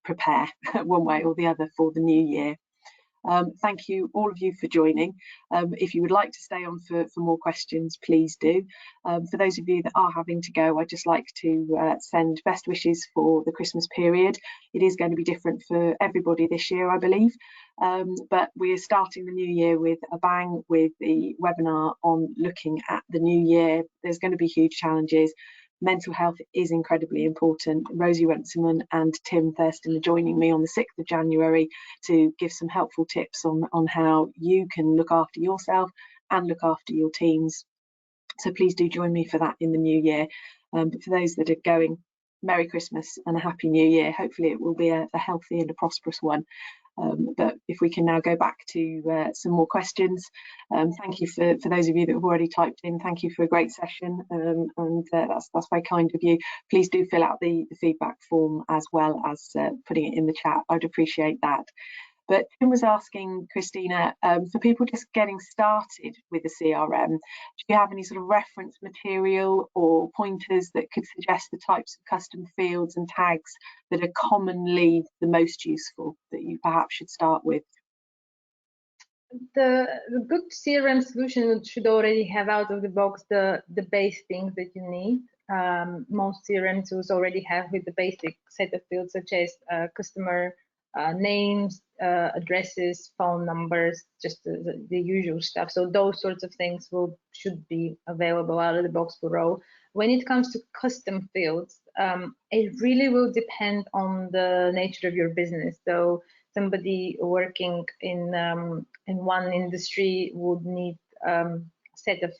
prepare one way or the other for the new year. Thank you, all of you, for joining. If you would like to stay on for more questions, please do. For those of you that are having to go, I'd just like to send best wishes for the Christmas period. It is going to be different for everybody this year, I believe, but we are starting the new year with a bang with the webinar on looking at the new year. There's going to be huge challenges. Mental health is incredibly important. Rosie Runciman and Tim Thurston are joining me on the 6th of January to give some helpful tips on how you can look after yourself and look after your teams. So please do join me for that in the new year. But for those that are going, Merry Christmas and a Happy New Year. Hopefully it will be a healthy and a prosperous one. But if we can now go back to some more questions. Thank you for those of you that have already typed in. Thank you for a great session, and that's very kind of you. Please do fill out the feedback form as well as putting it in the chat. I'd appreciate that. But Tim was asking, Kristina, for people just getting started with the CRM, do you have any sort of reference material or pointers that could suggest the types of custom fields and tags that are commonly the most useful that you perhaps should start with? The good CRM solution should already have out of the box the base things that you need. Most CRM tools already have with the basic set of fields, such as customer names, addresses, phone numbers, just the usual stuff. So those sorts of things should be available out of the box for Row. When it comes to custom fields, it really will depend on the nature of your business. So somebody working in one industry would need a set of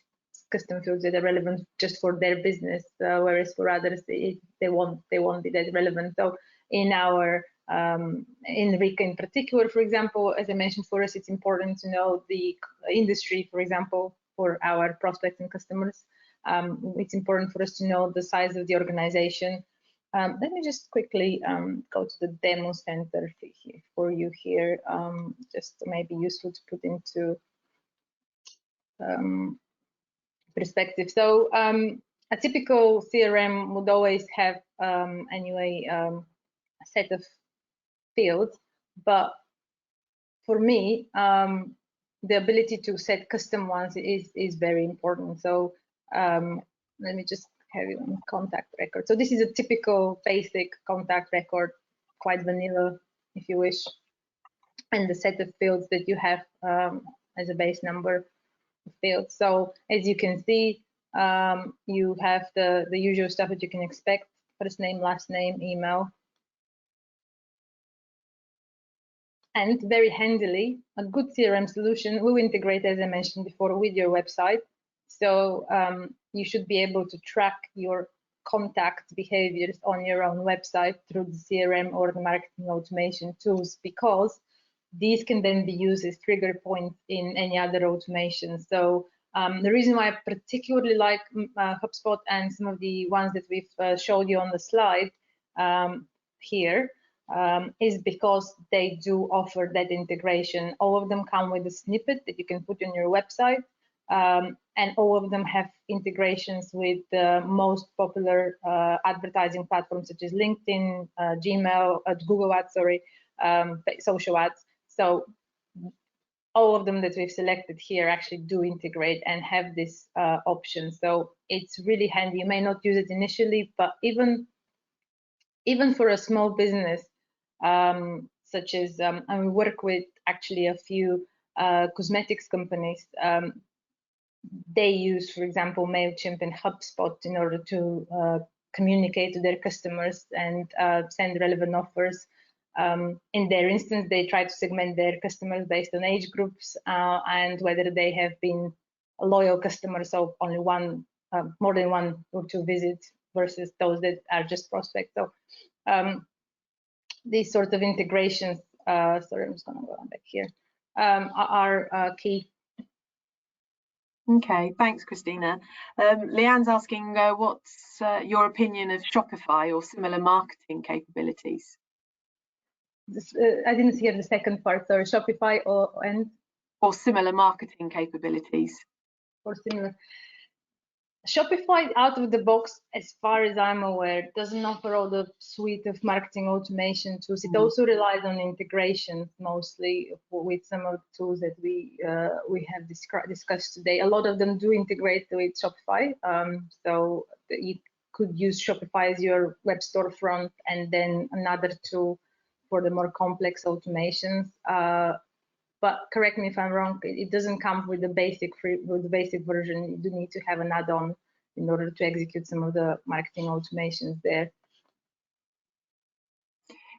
custom fields that are relevant just for their business, whereas for others they won't be that relevant. So in our in Rika in particular, for example, as I mentioned, for us it's important to know the industry, for example, for our prospects and customers. It's important for us to know the size of the organization, Let me just quickly go to the demo center for you here, just maybe useful to put into perspective. So a typical CRM would always have anyway a set of fields, but for me the ability to set custom ones is very important. So let me just have you on contact record. So this is a typical basic contact record, quite vanilla if you wish, and the set of fields that you have as a base number of fields. So as you can see, you have the usual stuff that you can expect: first name, last name, email. And very handily, a good CRM solution will integrate, as I mentioned before, with your website. So you should be able to track your contact behaviors on your own website through the CRM or the marketing automation tools, because these can then be used as trigger points in any other automation. So the reason why I particularly like HubSpot and some of the ones that we've showed you on the slide here is because they do offer that integration. All of them come with a snippet that you can put on your website, and all of them have integrations with the most popular advertising platforms such as LinkedIn, Gmail, Google Ads, sorry, social ads. So all of them that we've selected here actually do integrate and have this option. So it's really handy. You may not use it initially, but even for a small business, such as, and we work with actually a few cosmetics companies, they use, for example, MailChimp and HubSpot in order to communicate to their customers and send relevant offers. In their instance, they try to segment their customers based on age groups and whether they have been a loyal customer, so only one, more than one or two visits versus those that are just prospects. So these sort of integrations, sorry, I'm just going to go back here, are key. Okay, thanks, Kristina. Leanne's asking, what's your opinion of Shopify or similar marketing capabilities? This, I didn't hear the second part. Sorry, Shopify or similar marketing capabilities. Or similar. Shopify out of the box, as far as I'm aware, doesn't offer all the suite of marketing automation tools. It also relies on integration mostly with some of the tools that we have discussed today. A lot of them do integrate with Shopify, so you could use Shopify as your web storefront and then another tool for the more complex automations. But correct me if I'm wrong, it doesn't come with the basic version. You do need to have an add-on in order to execute some of the marketing automations there.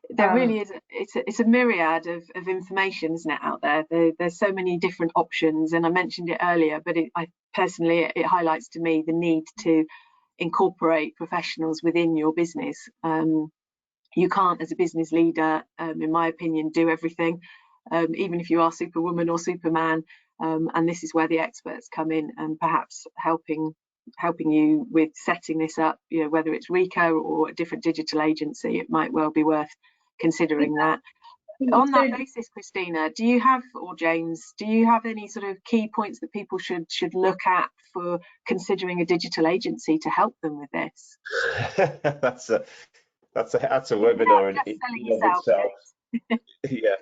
There really is. It's a myriad of information, isn't it, out there? There's so many different options, and I mentioned it earlier, but it highlights to me the need to incorporate professionals within your business. You can't, as a business leader, in my opinion, do everything. Even if you are Superwoman or Superman, and this is where the experts come in and perhaps helping you with setting this up, you know, whether it's Rika or a different digital agency, it might well be worth considering that. On that basis, Kristina, do you have, or James, do you have any sort of key points that people should look at for considering a digital agency to help them with this? That's a webinar in itself. Yeah.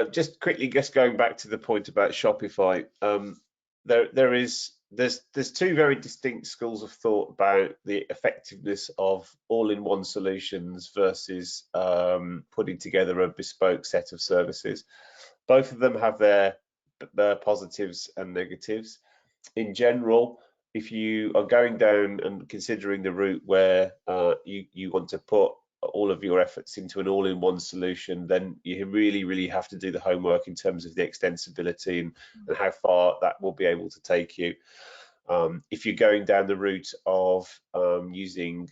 Just quickly, just going back to the point about Shopify, there's two very distinct schools of thought about the effectiveness of all-in-one solutions versus putting together a bespoke set of services. Both of them have their positives and negatives. In general, if you are going down and considering the route where you want to put all of your efforts into an all-in-one solution, then you really have to do the homework in terms of the extensibility and how far that will be able to take you. If you're going down the route of using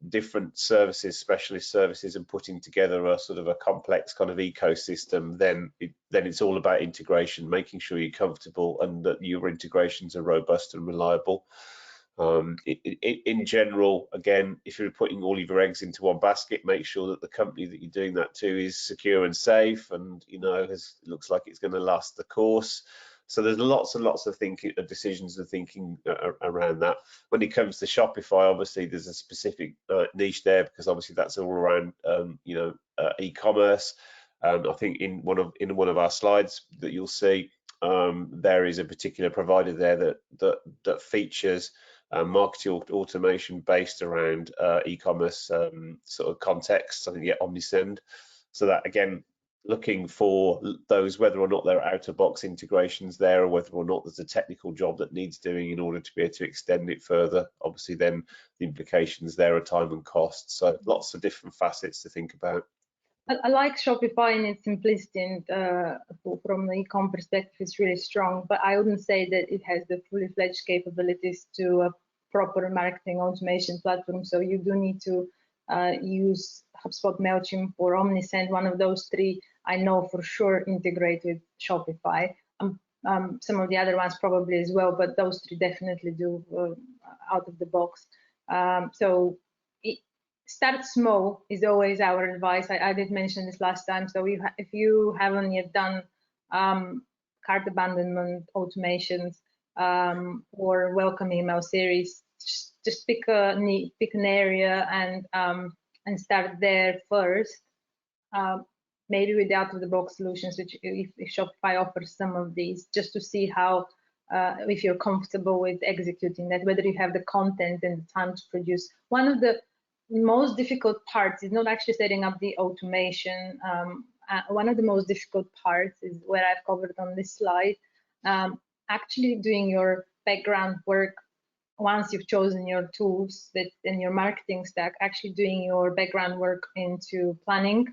different services, specialist services, and putting together a sort of a complex kind of ecosystem, then it's all about integration, making sure you're comfortable and that your integrations are robust and reliable. In general, again, if you're putting all of your eggs into one basket, make sure that the company that you're doing that to is secure and safe, and looks like it's going to last the course. So there's lots and lots of decisions and thinking around that. When it comes to Shopify, obviously there's a specific niche there, because obviously that's all around e-commerce. I think in one of our slides that you'll see, there is a particular provider there that features marketing automation based around e-commerce sort of context. I think Omnisend. So that, again, looking for those, whether or not they're out-of-box integrations there, or whether or not there's a technical job that needs doing in order to be able to extend it further. Obviously, then the implications there are time and cost. So lots of different facets to think about. I like Shopify in its simplicity, and from the e-com perspective, it's really strong. But I wouldn't say that it has the fully fledged capabilities to a proper marketing automation platform. So you do need to use HubSpot, MailChimp, or Omnisend. One of those three, I know for sure, integrate with Shopify. Some of the other ones probably as well, but those three definitely do out of the box. So start small is always our advice. I did mention this last time. So if you haven't yet done cart abandonment automations or welcome email series, just pick an area and start there first. Maybe with the out-of-the-box solutions, which if Shopify offers some of these, just to see how if you're comfortable with executing that, whether you have the content and the time to produce. One of the most difficult parts is not actually setting up the automation. One of the most difficult parts is where I've covered on this slide, actually doing your background work. Once you've chosen your tools in your marketing stack, actually doing your background work into planning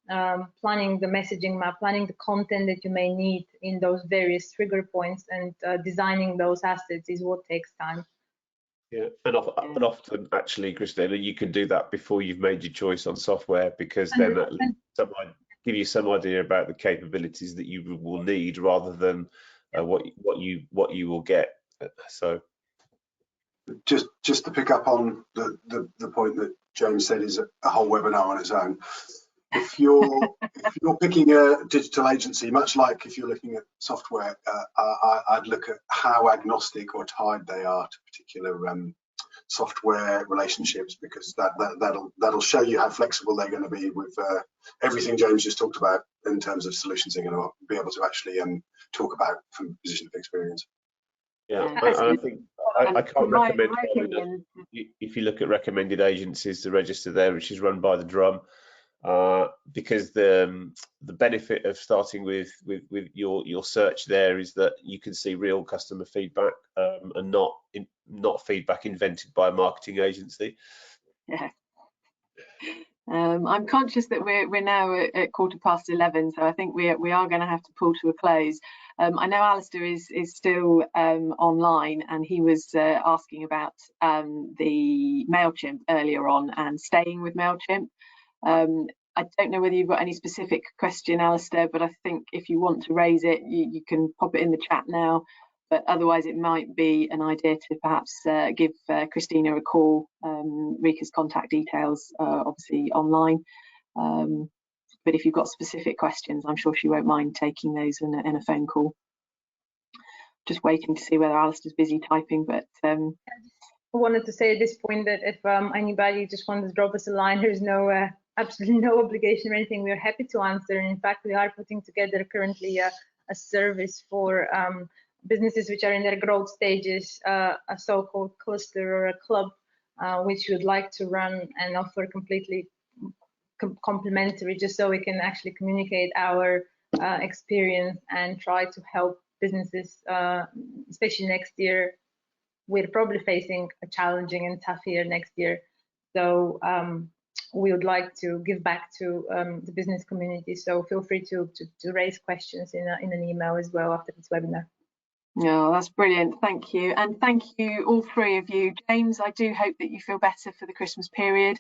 the messaging map, planning the content that you may need in those various trigger points, and designing those assets is what takes time. Yeah, and often, actually, Kristina, you can do that before you've made your choice on software, because then that give you some idea about the capabilities that you will need, rather than what you will get. So, just to pick up on the point that James said is a whole webinar on its own. If you're picking a digital agency, much like if you're looking at software, I'd look at how agnostic or tied they are to particular software relationships, because that'll show you how flexible they're going to be with everything James just talked about in terms of solutions they're going to be able to actually talk about from a position of experience. Yeah, I think I can't recommend if you look at recommended agencies to register there, which is run by the Drum, because the benefit of starting with your search there is that you can see real customer feedback, and not feedback invented by a marketing agency. Yeah. I'm conscious that we're now at 11:15, so I think we are going to have to pull to a close. I know Alistair is still online, and he was asking about the MailChimp earlier on and staying with MailChimp. I don't know whether you've got any specific question, Alistair, but I think if you want to raise it, you can pop it in the chat now. But otherwise, it might be an idea to perhaps give Kristina a call. Rika's contact details are obviously online. But if you've got specific questions, I'm sure she won't mind taking those in a phone call. Just waiting to see whether Alistair's busy typing, but I wanted to say at this point that if anybody just wants to drop us a line, there's no absolutely no obligation or anything. We're happy to answer. And in fact, we are putting together currently a service for businesses which are in their growth stages, a so-called cluster or a club, which we would like to run and offer completely complimentary, just so we can actually communicate our experience and try to help businesses, especially next year. We're probably facing a challenging and tough year next year. So we would like to give back to the business community. So feel free to raise questions in an email as well after this webinar. No, that's brilliant. Thank you. And thank you, all three of you. James, I do hope that you feel better for the Christmas period.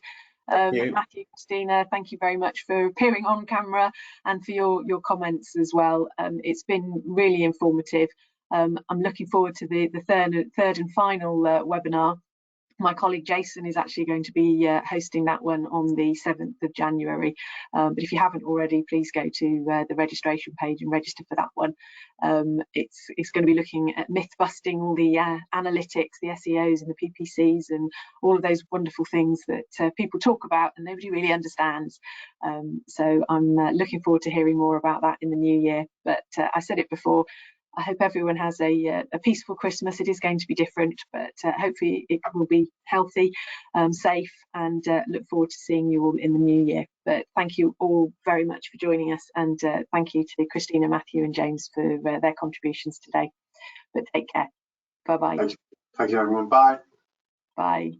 Matthew, Kristina, thank you very much for appearing on camera and for your comments as well. It's been really informative. I'm looking forward to the third and final webinar. My colleague Jason is actually going to be hosting that one on the 7th of January. But if you haven't already, please go to the registration page and register for that one. It's going to be looking at myth busting all the analytics, the SEOs and the PPCs and all of those wonderful things that people talk about and nobody really understands. So I'm looking forward to hearing more about that in the new year. But I said it before, I hope everyone has a peaceful Christmas. It is going to be different, but hopefully it will be healthy, safe, and look forward to seeing you all in the new year. But thank you all very much for joining us, and thank you to Kristina, Matthew and James for their contributions today. But take care. Bye-bye. Thank you everyone. Bye. Bye.